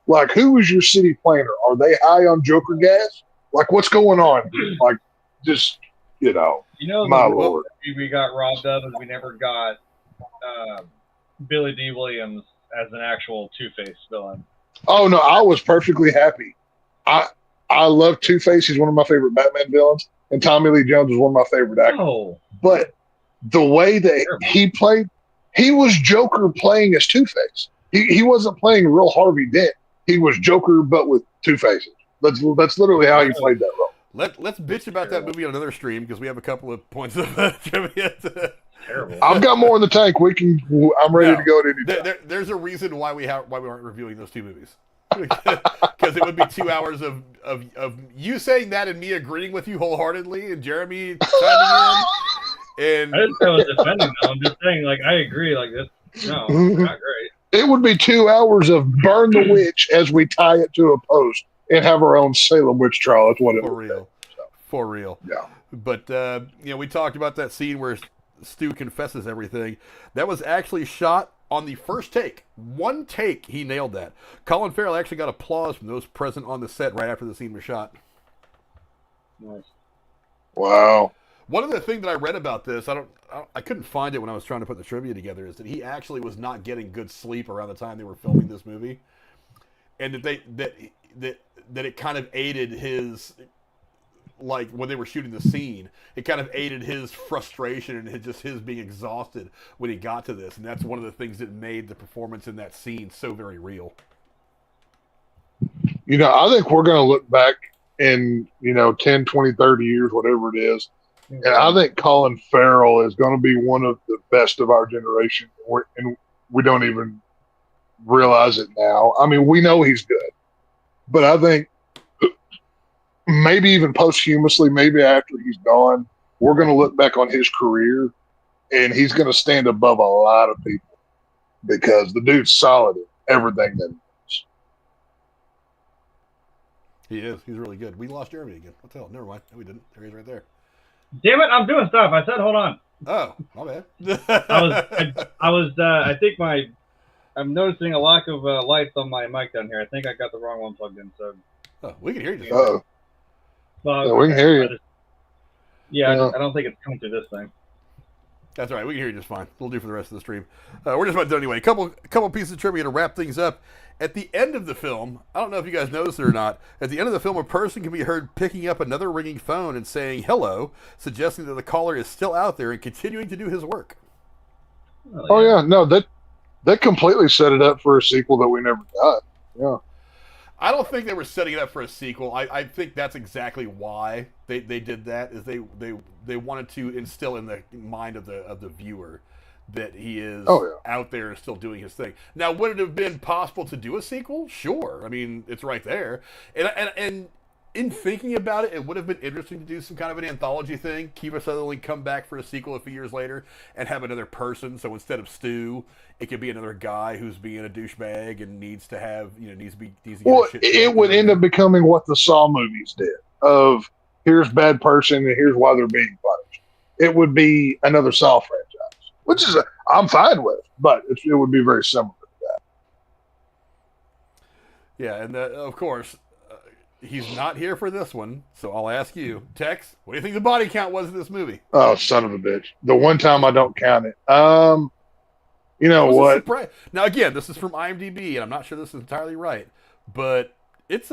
Like, who is your city planner? Are they high on Joker gas? Like, what's going on here? Like, just, my lord.
We got robbed of is we never got Billy D. Williams as an actual Two-Face villain.
Oh, no, I was perfectly happy. I love Two-Face. He's one of my favorite Batman villains. And Tommy Lee Jones is one of my favorite actors.
Oh.
But the way that he played, he was Joker playing as Two-Face. He wasn't playing real Harvey Dent. He was Joker, but with two faces. That's literally how he played that role.
Let's bitch about that movie on another stream because we have a couple of points of trivia.
Terrible.
I've got more in the tank. I'm ready to go at any time.
There's a reason why we aren't reviewing those two movies. Because it would be 2 hours of you saying that and me agreeing with you wholeheartedly and Jeremy chiming in. And
I didn't say I was defending them. I'm just saying, like, I agree. Like, this, no, it's not great.
It would be 2 hours of burn the witch as we tie it to a post and have our own Salem witch trial. That's what it
for
would
real.
be. So.
For real.
Yeah.
But, we talked about that scene where Stu confesses everything. That was actually shot on the first take. One take, he nailed that. Colin Farrell actually got applause from those present on the set right after the scene was shot.
Nice.
Wow.
One other thing that I read about this, I couldn't find it when I was trying to put the trivia together, is that he actually was not getting good sleep around the time they were filming this movie, and that it kind of aided his, like when they were shooting the scene, it kind of aided his frustration and his being exhausted when he got to this, and that's one of the things that made the performance in that scene so very real.
I think we're going to look back in 10, 20, 30 years, whatever it is. And I think Colin Farrell is going to be one of the best of our generation. And we don't even realize it now. I mean, we know he's good. But I think maybe even posthumously, maybe after he's gone, we're going to look back on his career and he's going to stand above a lot of people because the dude's solid in everything that he
is. He's really good. We lost Jeremy again. What the hell? Never mind. No, we didn't. There he is right there.
Damn it! I'm doing stuff. I said, hold on.
Oh, my bad.
I think I'm noticing a lack of lights on my mic down here. I think I got the wrong one plugged in. So.
Oh, we can hear you.
Well,
yeah,
we can hear you.
I don't think it's coming through this thing.
That's all right. We can hear you just fine. We'll do for the rest of the stream. We're just about done anyway. A couple pieces of trivia to wrap things up. At the end of the film, I don't know if you guys noticed it or not, at the end of the film, a person can be heard picking up another ringing phone and saying hello, suggesting that the caller is still out there and continuing to do his work.
Oh, yeah. No, that completely set it up for a sequel that we never got. Yeah.
I don't think they were setting it up for a sequel. I think that's exactly why they did that, is they wanted to instill in the mind of the viewer that he is out there and still doing his thing. Now, would it have been possible to do a sequel? Sure. I mean, it's right there. And in thinking about it, it would have been interesting to do some kind of an anthology thing. Kiefer Sutherland come back for a sequel a few years later and have another person. So instead of Stu, it could be another guy who's being a douchebag and needs to get
well,
shit.
It would end up becoming what the Saw movies did of here's bad person and here's why they're being punished. It would be another Saw franchise. Which is I'm fine with, but it would be very similar to that.
Yeah, and of course, he's not here for this one, so I'll ask you, Tex, what do you think the body count was in this movie?
Oh, son of a bitch! The one time I don't count it. You know what?
Now again, this is from IMDb, and I'm not sure this is entirely right, but it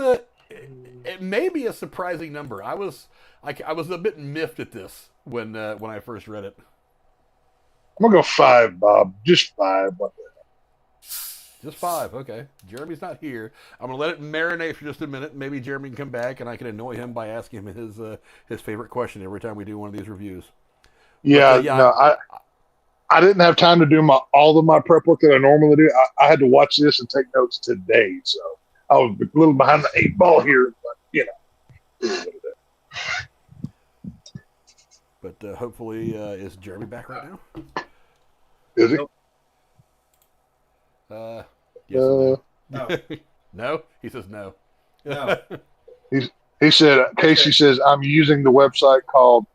may be a surprising number. I was a bit miffed at this when I first read it.
I'm gonna go 5, Bob. Just 5. What the hell?
Just 5, okay. Jeremy's not here. I'm gonna let it marinate for just a minute. Maybe Jeremy can come back, and I can annoy him by asking him his favorite question every time we do one of these reviews.
Yeah, no, I didn't have time to do all of my prep work that I normally do. I had to watch this and take notes today, so I was a little behind the 8 ball here, but
But hopefully, is Jeremy back right now?
Is he?
Yes and
No.
no. No? He says no.
No.
He said, Casey says, I'm using the website called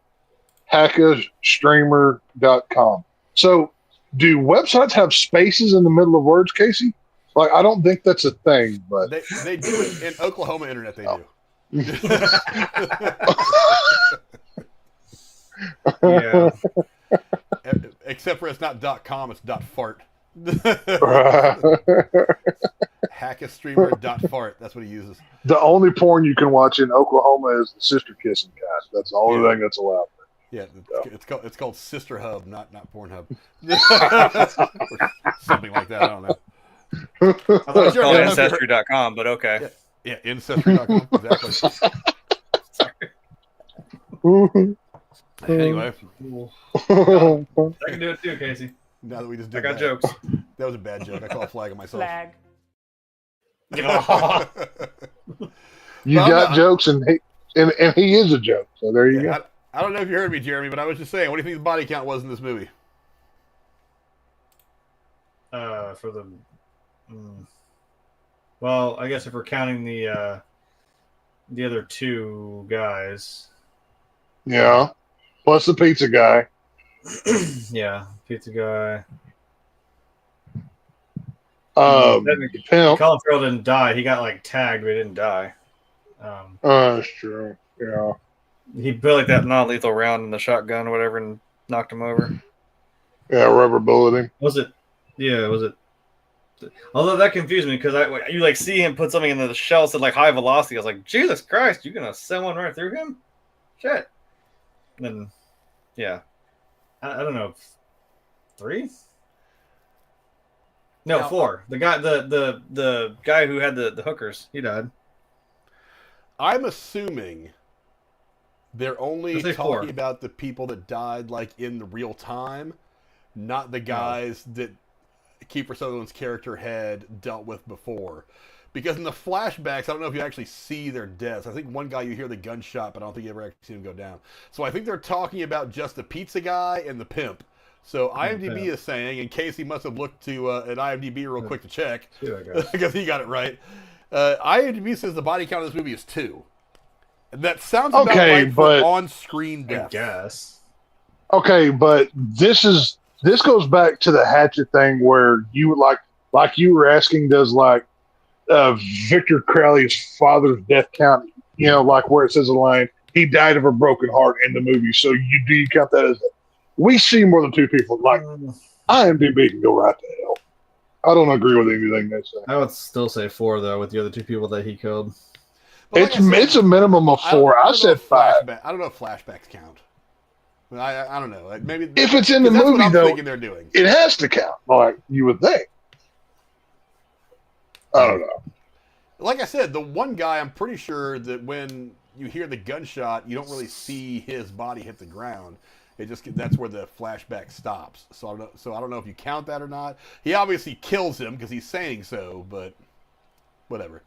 hackastreamer.com. So, do websites have spaces in the middle of words, Casey? Like, I don't think that's a thing, but
They do it in Oklahoma internet. They do.
Yeah.
Except for it's not .com, it's .fart. Hackastreamer.fart. That's what he uses.
the only porn you can watch in Oklahoma is the sister kissing cast. That's the only thing that's allowed.
Yeah, it's called Sister Hub, not Pornhub. Or something like that. I don't know.
I thought it was
Sure,
called
yeah.
Ancestry.com, but okay.
Yeah, Ancestry.com. Exactly. Anyway,
I can do it too, Casey.
now that we just did
I got
that,
jokes.
that was a bad joke. I call a flag on myself.
Flag.
You
Well,
got
no,
jokes, and he is a joke. So there you go.
I don't know if you heard me, Jeremy, but I was just saying, what do you think the body count was in this movie?
For the. Well, I guess if we're counting the other two guys,
Yeah. Plus the pizza guy.
yeah, pizza guy.
Pimp.
Colin Farrell didn't die. He got like tagged, but he didn't die.
That's true. Yeah.
He put like that non-lethal round in the shotgun or whatever and knocked him over.
Yeah, rubber bulleting.
Was it? Yeah, was it? Although that confused me because you like see him put something in the shells at like high velocity. I was like, Jesus Christ, you're gonna send one right through him? Shit. And then, yeah, I don't know, 3? No,
Now,
4. The guy, the guy who had the hookers, he died.
I'm assuming they're only
Let's say
talking
4.
about the people that died like in the real time, not the guys that Kiefer Sutherland's character had dealt with before. Because in the flashbacks, I don't know if you actually see their deaths. I think one guy you hear the gunshot, but I don't think you ever actually see him go down. So I think they're talking about just the pizza guy and the pimp. So IMDb is saying, and Casey must have looked to an IMDb real quick to check, because he got it right. IMDb says the body count of this movie is 2. And that sounds about right for on-screen death.
I guess.
Okay, but this goes back to the Hatchet thing where you like you were asking, does like Victor Crowley's father's death count? You know, like where it says a line, he died of a broken heart in the movie. So do you count that as we see more than 2 people? Like IMDb can go right to hell. I don't agree with anything they say.
I would still say 4 though, with the other 2 people that he killed.
But like I said,
It's a minimum of 4. I said 5.
I don't know if flashbacks count. I don't know. Maybe
If it's in the
that's
movie,
what I'm
though,
thinking they're doing.
it has to count. Like you would think. I don't know.
Like I said, the one guy, I'm pretty sure that when you hear the gunshot, you don't really see his body hit the ground. That's where the flashback stops. So I don't know if you count that or not. He obviously kills him because he's saying so, but whatever.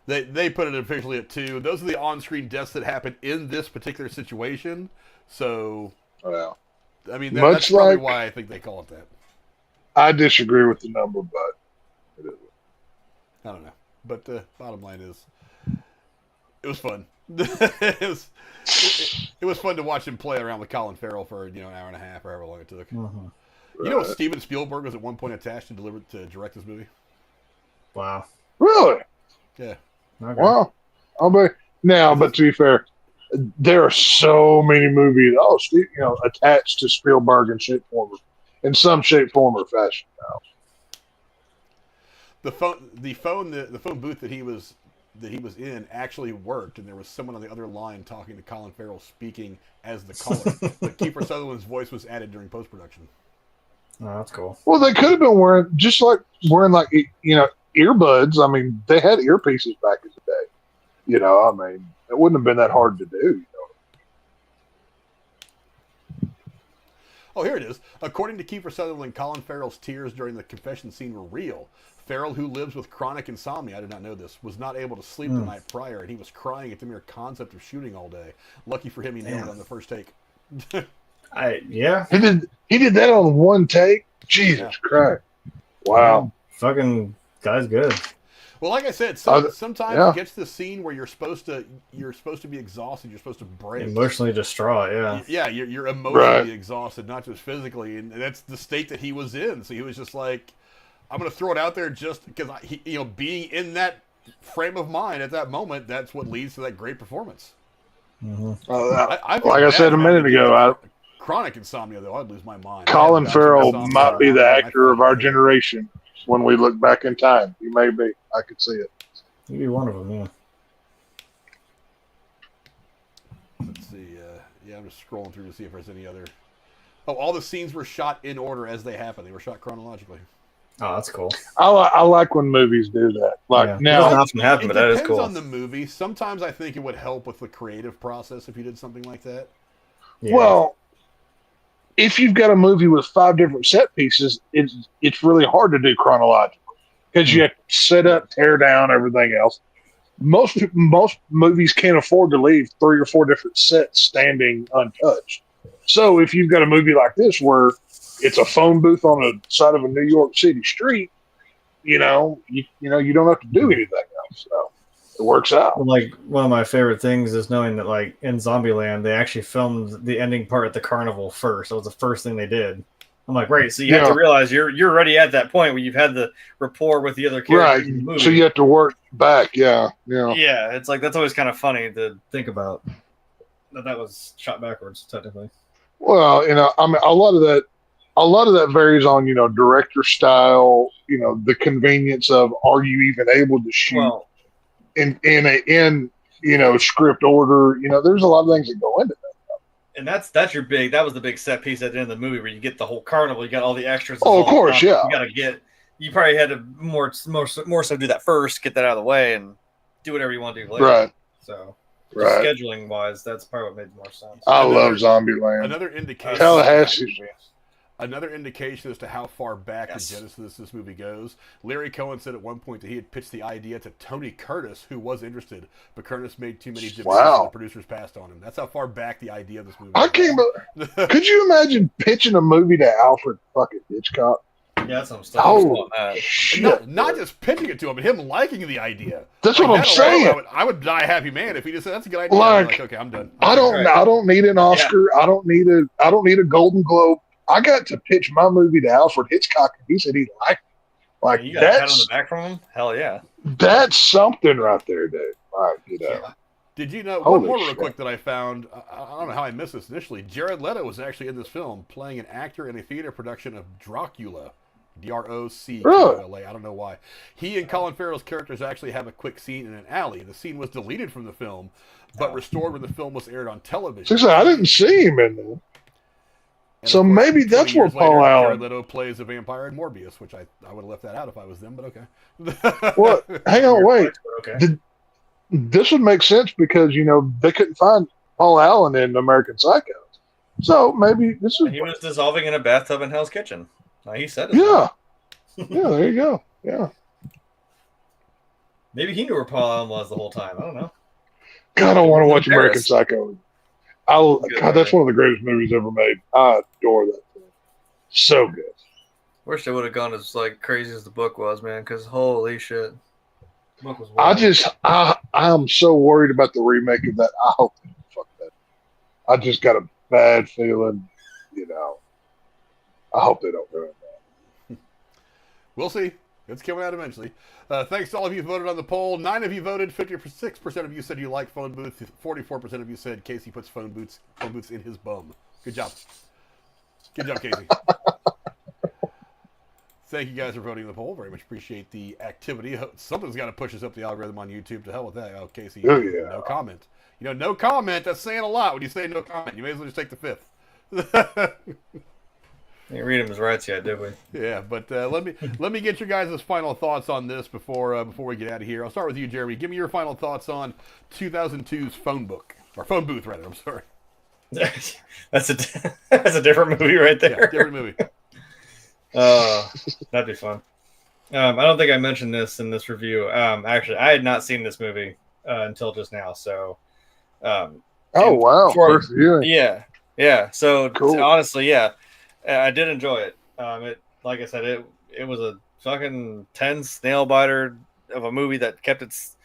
They put it officially at 2. Those are the on-screen deaths that happened in this particular situation. So,
Well,
I mean,
Much
that's probably
like-
why I think they call it that.
I disagree with the number, but it is.
I don't know. But the bottom line is, it was fun. it was fun to watch him play around with Colin Farrell for an hour and a half or however long it took.
Mm-hmm.
You know, Steven Spielberg was at one point attached to direct this movie.
Wow.
Really?
Yeah.
Okay.
Wow. But to be fair, there are so many movies, attached to Spielberg in some shape, form, or fashion now.
The phone booth that he was in actually worked, and there was someone on the other line talking to Colin Farrell speaking as the caller. But Kiefer Sutherland's voice was added during post-production.
Oh, that's cool.
Well, they could have been wearing earbuds. I mean, they had earpieces back in the day. I mean, it wouldn't have been that hard to do.
Oh, here it is. According to Kiefer Sutherland, Colin Farrell's tears during the confession scene were real. Farrell, who lives with chronic insomnia, I did not know this, was not able to sleep the night prior, and he was crying at the mere concept of shooting all day. Lucky for him, he nailed it on the first take.
Yeah.
He did that on one take. Jesus Christ! Wow.
Fucking guy's good.
Well, like I said, sometimes
yeah.
it gets to the scene where you're supposed to be exhausted. You're supposed to break.
Emotionally distraught. Yeah.
Yeah, you're emotionally exhausted, not just physically, and that's the state that he was in. So he was just like, I'm going to throw it out there just because being in that frame of mind at that moment, that's what leads to that great performance.
Mm-hmm.
Like I said a minute ago,
chronic insomnia though, I'd lose my mind.
Colin Farrell might be the actor of our generation when we look back in time. He may be. I could see it.
He'd be one of them. Yeah.
Let's see. I'm just scrolling through to see if there's any other. Oh, all the scenes were shot in order as they happened. They were shot chronologically.
Oh, that's cool.
I like when movies do that. Like now,
it doesn't often happen, but that is cool.
It depends on the movie. Sometimes I think it would help with the creative process if you did something like that.
Yeah.
Well, if you've got a movie with 5 different set pieces, it's really hard to do chronologically because you have to set up, tear down, everything else. Most movies can't afford to leave 3 or 4 different sets standing untouched. So if you've got a movie like this where it's a phone booth on the side of a New York City street, you don't have to do anything else. So it works out.
Like one of my favorite things is knowing that, like in Zombieland, they actually filmed the ending part at the carnival first. That was the first thing they did. I'm like, right. So you have to realize you're already at that point where you've had the rapport with the other characters in the movie.
So you have to work back. Yeah.
Yeah. It's like that's always kind of funny to think about. That was shot backwards, technically.
Well, I mean, a lot of that varies on director style. The convenience of are you even able to shoot in script order. There's a lot of things that go into that.
And that's that was the big set piece at the end of the movie where you get the whole carnival, you got all the extras.
Oh, of course, yeah.
You probably had to more so do that first, get that out of the way, and do whatever you want to do later.
Right.
So, scheduling wise, that's probably what made more sense.
I love Zombieland.
Another indication.
Tallahassee.
Another indication as to how far back the genesis of this movie goes. Larry Cohen said at one point that he had pitched the idea to Tony Curtis, who was interested, but Curtis made too many demands and the producers passed on him. That's how far back the idea of this movie goes.
Could you imagine pitching a movie to Alfred fucking Hitchcock?
Yeah, that's what I'm saying.
Not just pitching it to him, but him liking the idea.
That's what I'm saying.
I would die a happy man if he just said that's a good idea.
Like,
okay, I'm done.
I don't need an Oscar. Yeah. I don't need a Golden Globe. I got to pitch my movie to Alfred Hitchcock, and he said he liked it. Like,
you got a pat on the back from him? Hell yeah.
That's something right there, Dave.
Did you know, one more real quick that I found, I don't know how I missed this initially, Jared Leto was actually in this film playing an actor in a theater production of Dracula. Drocula. I don't know why. He and Colin Farrell's characters actually have a quick scene in an alley. The scene was deleted from the film, but restored when the film was aired on television.
I didn't see him in there. And so maybe that's where Paul Allen.
Jared Leto plays a vampire in Morbius, which I would have left that out if I was them, but okay.
Well, hang on, wait. Okay. This would make sense because they couldn't find Paul Allen in American Psycho, so maybe this is.
He was dissolving in a bathtub in Hell's Kitchen. He said it.
Yeah. Yeah. There you go. Yeah.
Maybe he knew where Paul Allen was the whole time. I don't know.
God, I want to watch American Psycho. God, that's one of the greatest movies ever made. I adore that film. So good.
Wish they would have gone as crazy as the book was, man. Because holy shit, the book was wild.
I'm so worried about the remake of that. I hope they don't fuck that. I just got a bad feeling. I hope they don't ruin that.
We'll see. It's coming out eventually. Thanks to all of you who voted on the poll. 9 of you voted. 56% of you said you like phone booth. 44% of you said Casey puts phone booths in his bum. Good job. Good job, Casey. Thank you guys for voting in the poll. Very much appreciate the activity. Something's got to push us up the algorithm on YouTube. To hell with that. Oh, Casey, no comment. No comment. That's saying a lot when you say no comment. You may as well just take the fifth.
Didn't read him his rights yet, did we?
Yeah, but let me get your guys' final thoughts on this before we get out of here. I'll start with you, Jeremy. Give me your final thoughts on 2002's phone booth, rather. I'm sorry.
That's a different movie right there.
Yeah, different movie.
That'd be fun. I don't think I mentioned this in this review. Actually, I had not seen this movie until just now. So,
wow! First viewing.
Yeah. Yeah. So
Cool.
honestly, yeah, I did enjoy it. Like I said, it was a fucking tense nail biter of a movie that kept its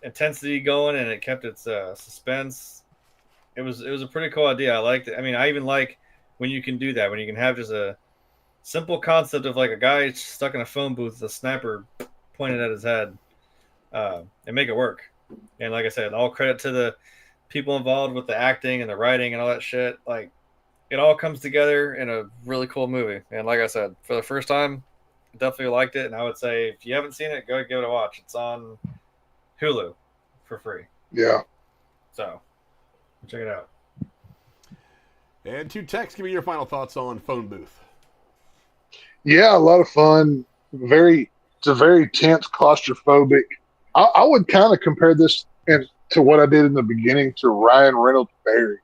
intensity going and it kept its suspense. It was a pretty cool idea. I liked it. I mean, I even like when you can do that, when you can have just a simple concept of like a guy stuck in a phone booth with a sniper pointed at his head, and make it work. And like I said, all credit to the people involved with the acting and the writing and all that shit. Like, it all comes together in a really cool movie. And like I said, for the first time, definitely liked it. And I would say if you haven't seen it, go give it a watch. It's on Hulu for free.
Yeah.
So check it out.
And to Tex, give me your final thoughts on Phone Booth.
Yeah, a lot of fun. It's a very tense, claustrophobic. I would kind of compare this to what I did in the beginning to Ryan Reynolds' Barry,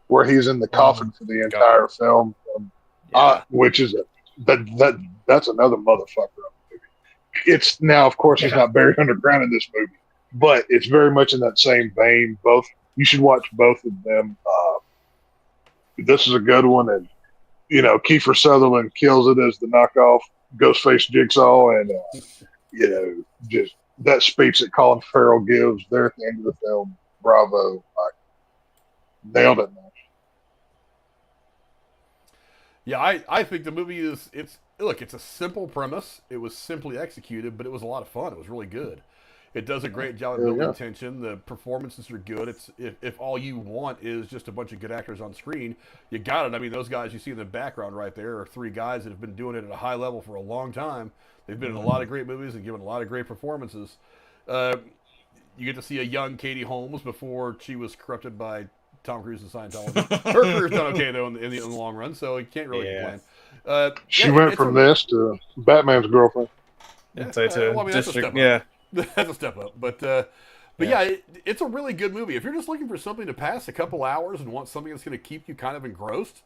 where he's in the coffin for the entire film, which is that's another motherfucker of a movie. It's now, of course, he's not buried underground in this movie, but it's very much in that same vein. Both you should watch both of them. This is a good one, and Kiefer Sutherland kills it as the knockoff Ghostface Jigsaw, and just that speech that Colin Farrell gives there at the end of the film, bravo, nailed it.
Yeah, I think the movie it's a simple premise. It was simply executed, but it was a lot of fun. It was really good. It does a great job of building tension. The performances are good. It's if all you want is just a bunch of good actors on screen, you got it. I mean, those guys you see in the background right there are three guys that have been doing it at a high level for a long time. They've been in a lot of great movies and given a lot of great performances. You get to see a young Katie Holmes before she was corrupted by Tom Cruise and Scientology. Her career's done okay though in the long run, so you can't really complain.
She went from this to Batman's girlfriend.
I'd say to
well, I mean,
District,
that's a step up. But yeah, it's a really good movie. If you're just looking for something to pass a couple hours and want something that's going to keep you kind of engrossed,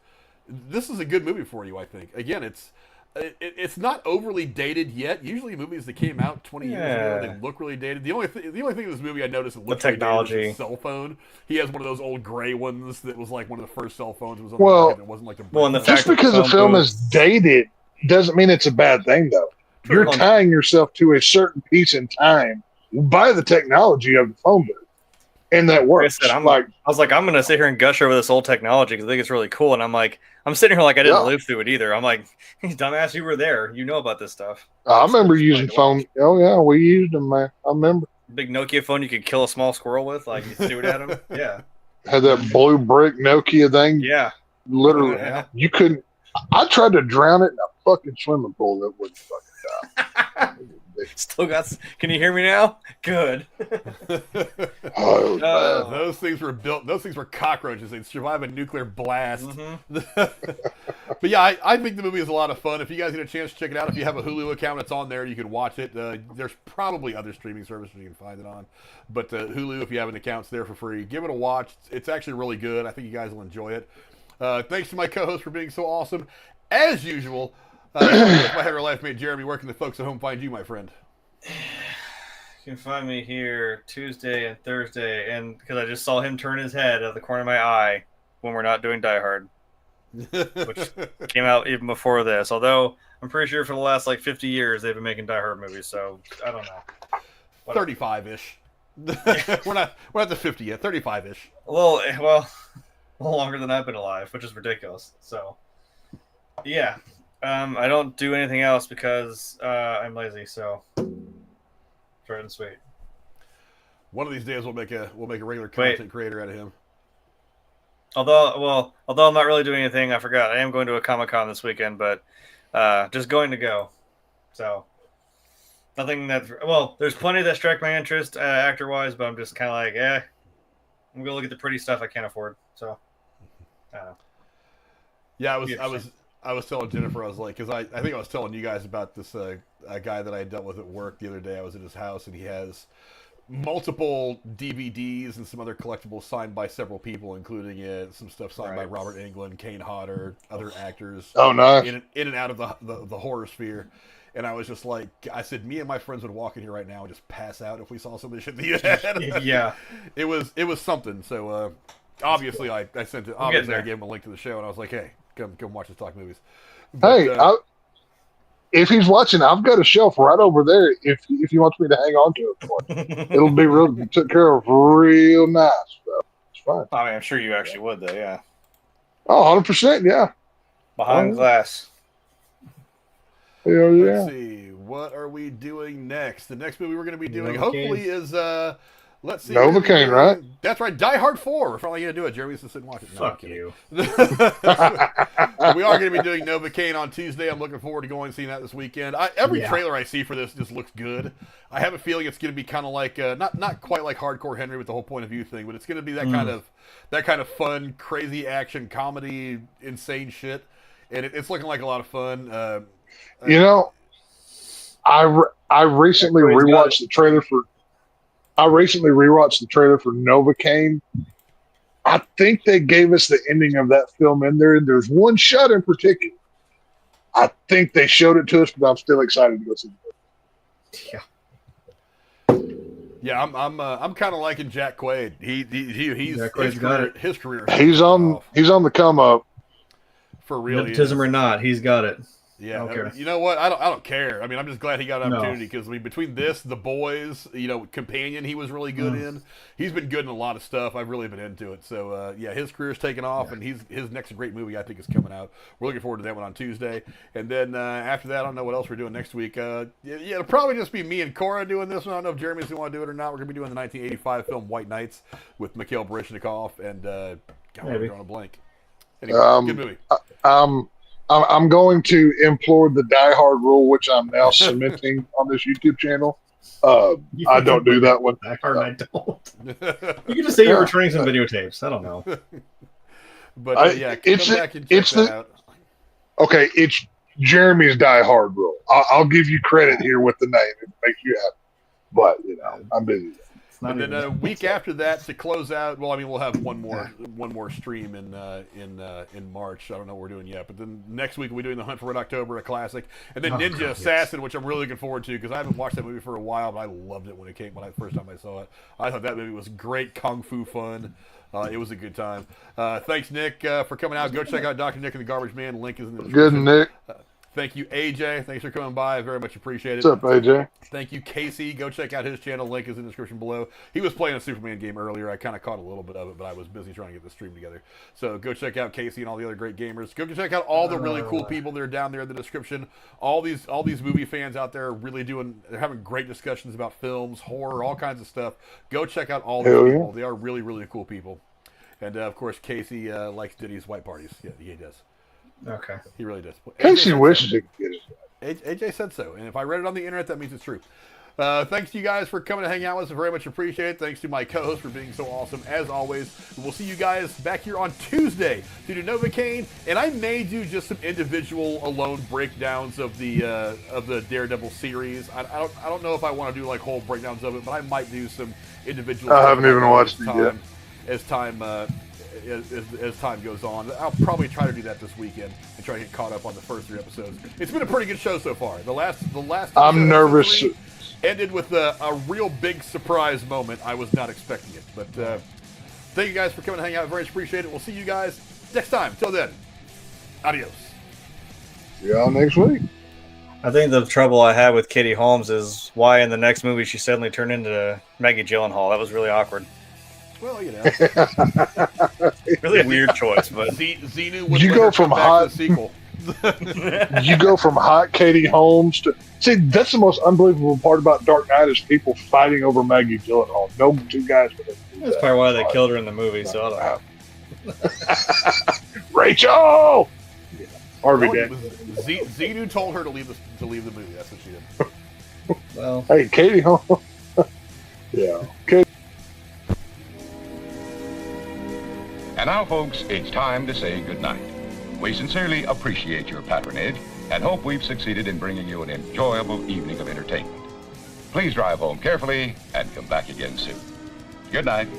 this is a good movie for you, I think. Again, it's not overly dated yet. Usually movies that came out 20 years ago, they look really dated. The only thing in this movie I noticed that looked really dated was his cell phone. He has one of those old gray ones that was like one of the first cell phones. It was on the market. It wasn't like the
just because a film is dated doesn't mean it's a bad thing, though. You're tying yourself to a certain piece in time by the technology of the phone booth, and that works.
I was like, I'm going to sit here and gush over this old technology because I think it's really cool. And I'm sitting here like I didn't live through it either. I'm like, dumbass, you were there. You know about this stuff.
I remember using phone. Oh, yeah, we used them, man. I remember.
Big Nokia phone you could kill a small squirrel with. Like, you threw it at him. Yeah.
Had that blue brick Nokia thing.
Yeah.
Literally.
Yeah.
You couldn't. I tried to drown it in a fucking swimming pool that wouldn't fucking die.
Still got. Can you hear me now? Good.
Those things were built. Those things were cockroaches. They'd survive a nuclear blast.
Mm-hmm.
But yeah, I think the movie is a lot of fun. If you guys get a chance to check it out, if you have a Hulu account, it's on there. You can watch it. There's probably other streaming services you can find it on, but Hulu, if you have an account, it's there for free. Give it a watch. It's actually really good. I think you guys will enjoy it. Thanks to my co-host for being so awesome, as usual. My head life mate Jeremy. Where can the folks at home find you, my friend?
You can find me here Tuesday and Thursday, and because I just saw him turn his head out of the corner of my eye when we're not doing Die Hard, which came out even before this. Although I'm pretty sure for the last 50 years they've been making Die Hard movies, so I don't know.
35-ish. we're not the 50 yet. 35-ish.
A little longer than I've been alive, which is ridiculous. So yeah. I don't do anything else because I'm lazy. So, short and sweet.
One of these days we'll make a regular content creator out of him.
Although I'm not really doing anything, I forgot. I am going to a Comic-Con this weekend, but just going to go. So, nothing that. Well, there's plenty that strike my interest actor-wise, but I'm just kind of like, I'm gonna look at the pretty stuff I can't afford. So, I don't know.
Yeah, I was telling Jennifer, I was like, because I think I was telling you guys about this guy that I dealt with at work the other day. I was at his house, and he has multiple DVDs and some other collectibles signed by several people, including some stuff signed by Robert Englund, Kane Hodder, other actors.
Oh, nice.
In and out of the horror sphere. And I was just like, I said, me and my friends would walk in here right now and just pass out if we saw some of the shit that you had.
Yeah.
It was something. So, obviously, I sent it.
We'll get
Obviously, I
there.
gave him a link to the show, and I was like, "Hey, come watch us talk movies." But,
Hey, if he's watching, I've got a shelf right over there. If he wants me to hang on to it for him, it'll be real took care of real nice. So it's fine.
I mean, I'm sure you actually would, though. Yeah,
Oh, 100%. Yeah.
behind
Oh.
glass.
Hell yeah.
let's see, what are we doing next? The next movie we're going to be doing,
Novocaine.
hopefully, is let's see,
Novocaine, right?
That's right, Die Hard 4. We're finally going to do it. Jeremy's just sitting watching. No, I'm
Fuck
kidding.
you.
We are going to be doing Novocaine on Tuesday. I'm looking forward to going and seeing that this weekend. Every trailer I see for this just looks good. I have a feeling it's going to be kind of like not quite like Hardcore Henry with the whole point of view thing, but it's going to be that kind of fun, crazy action comedy, insane shit, and it's looking like a lot of fun.
You know, I recently rewatched the trailer for. I recently rewatched the trailer for Novocaine. I think they gave us the ending of that film in there, and there's one shot in particular. I think they showed it to us, but I'm still excited to go see it.
Yeah.
Yeah, I'm kind of liking Jack Quaid. He's
Jack Quaid's got it.
his career.
He's on the come up.
For real.
Nepotism or not, he's got it.
Yeah,
I don't care.
you know what? I don't care. I mean, I'm just glad he got an opportunity because between this, The Boys, Companion, he was really good in. He's been good in a lot of stuff. I've really been into it. So yeah, his career's taken off, and his next great movie I think is coming out. We're looking forward to that one on Tuesday, and then after that, I don't know what else we're doing next week. Yeah, it'll probably just be me and Cora doing this one. I don't know if Jeremy's gonna want to do it or not. We're gonna be doing the 1985 film White Nights with Mikhail Baryshnikov and God, I'm drawing a blank. Anyway, good movie.
I'm going to implore the Die Hard rule, which I'm now cementing on this YouTube channel. I don't do that one.
Die Hard, I don't. You can just say you're returning some videotapes. I don't know.
But yeah, come back and check that out.
Okay, it's Jeremy's Die Hard rule. I'll give you credit here with the name if it makes you happy. But I'm busy.
And then a week after that to close out. Well, I mean, we'll have one more stream in March. I don't know what we're doing yet, but then next week we'll be doing The Hunt for Red October, a classic, and then Ninja Assassin, which I'm really looking forward to because I haven't watched that movie for a while, but I loved it when it came first time I saw it. I thought that movie was great kung fu fun. It was a good time. Thanks, Nick, for coming out. Go check out Dr. Nick and the Garbage Man. Link is in the description.
Good, Nick.
Thank you, AJ. Thanks for coming by. I very much appreciate it.
What's up, AJ?
Thank you, Casey. Go check out his channel. Link is in the description below. He was playing a Superman game earlier. I kind of caught a little bit of it, but I was busy trying to get the stream together. So go check out Casey and all the other great gamers. Go check out all the really cool people that are down there in the description. All these movie fans out there are really they're having great discussions about films, horror, all kinds of stuff. Go check out all these people. They are really, really cool people. And, of course, Casey likes Diddy's white parties. Yeah, he does.
Okay.
He really does.
Casey wishes he could get it.
AJ said so, and if I read it on the internet, that means it's true. Thanks to you guys for coming to hang out with us. I very much appreciate it. Thanks to my co-host for being so awesome, as always. We'll see you guys back here on Tuesday to do Novocaine, and I may do just some individual alone breakdowns of the Daredevil series. I don't know if I want to do like whole breakdowns of it, but I might do some individual.
I haven't even watched it yet.
As time goes on, I'll probably try to do that this weekend and try to get caught up on the first 3 episodes. It's been a pretty good show so far. The last.
I'm nervous.
Ended with a real big surprise moment. I was not expecting it, but thank you guys for coming to hang out. Very much appreciate it. We'll see you guys next time. Till then, adios.
See y'all next week.
I think the trouble I had with Katie Holmes is why in the next movie she suddenly turned into Maggie Gyllenhaal. That was really awkward.
Well,
Really a weird choice, but
Xenu.
You go from hot
sequel.
You go from hot Katie Holmes to see. That's the most unbelievable part about Dark Knight is people fighting over Maggie Gyllenhaal. No two guys.
That's probably why they killed her in the movie. So I don't know.
Rachel. Harvey Dent.
Xenu told her to leave the movie. That's what she did.
Well,
hey, Katie Holmes. Yeah. Katie.
And now, folks, it's time to say goodnight. We sincerely appreciate your patronage and hope we've succeeded in bringing you an enjoyable evening of entertainment. Please drive home carefully and come back again soon. Good night.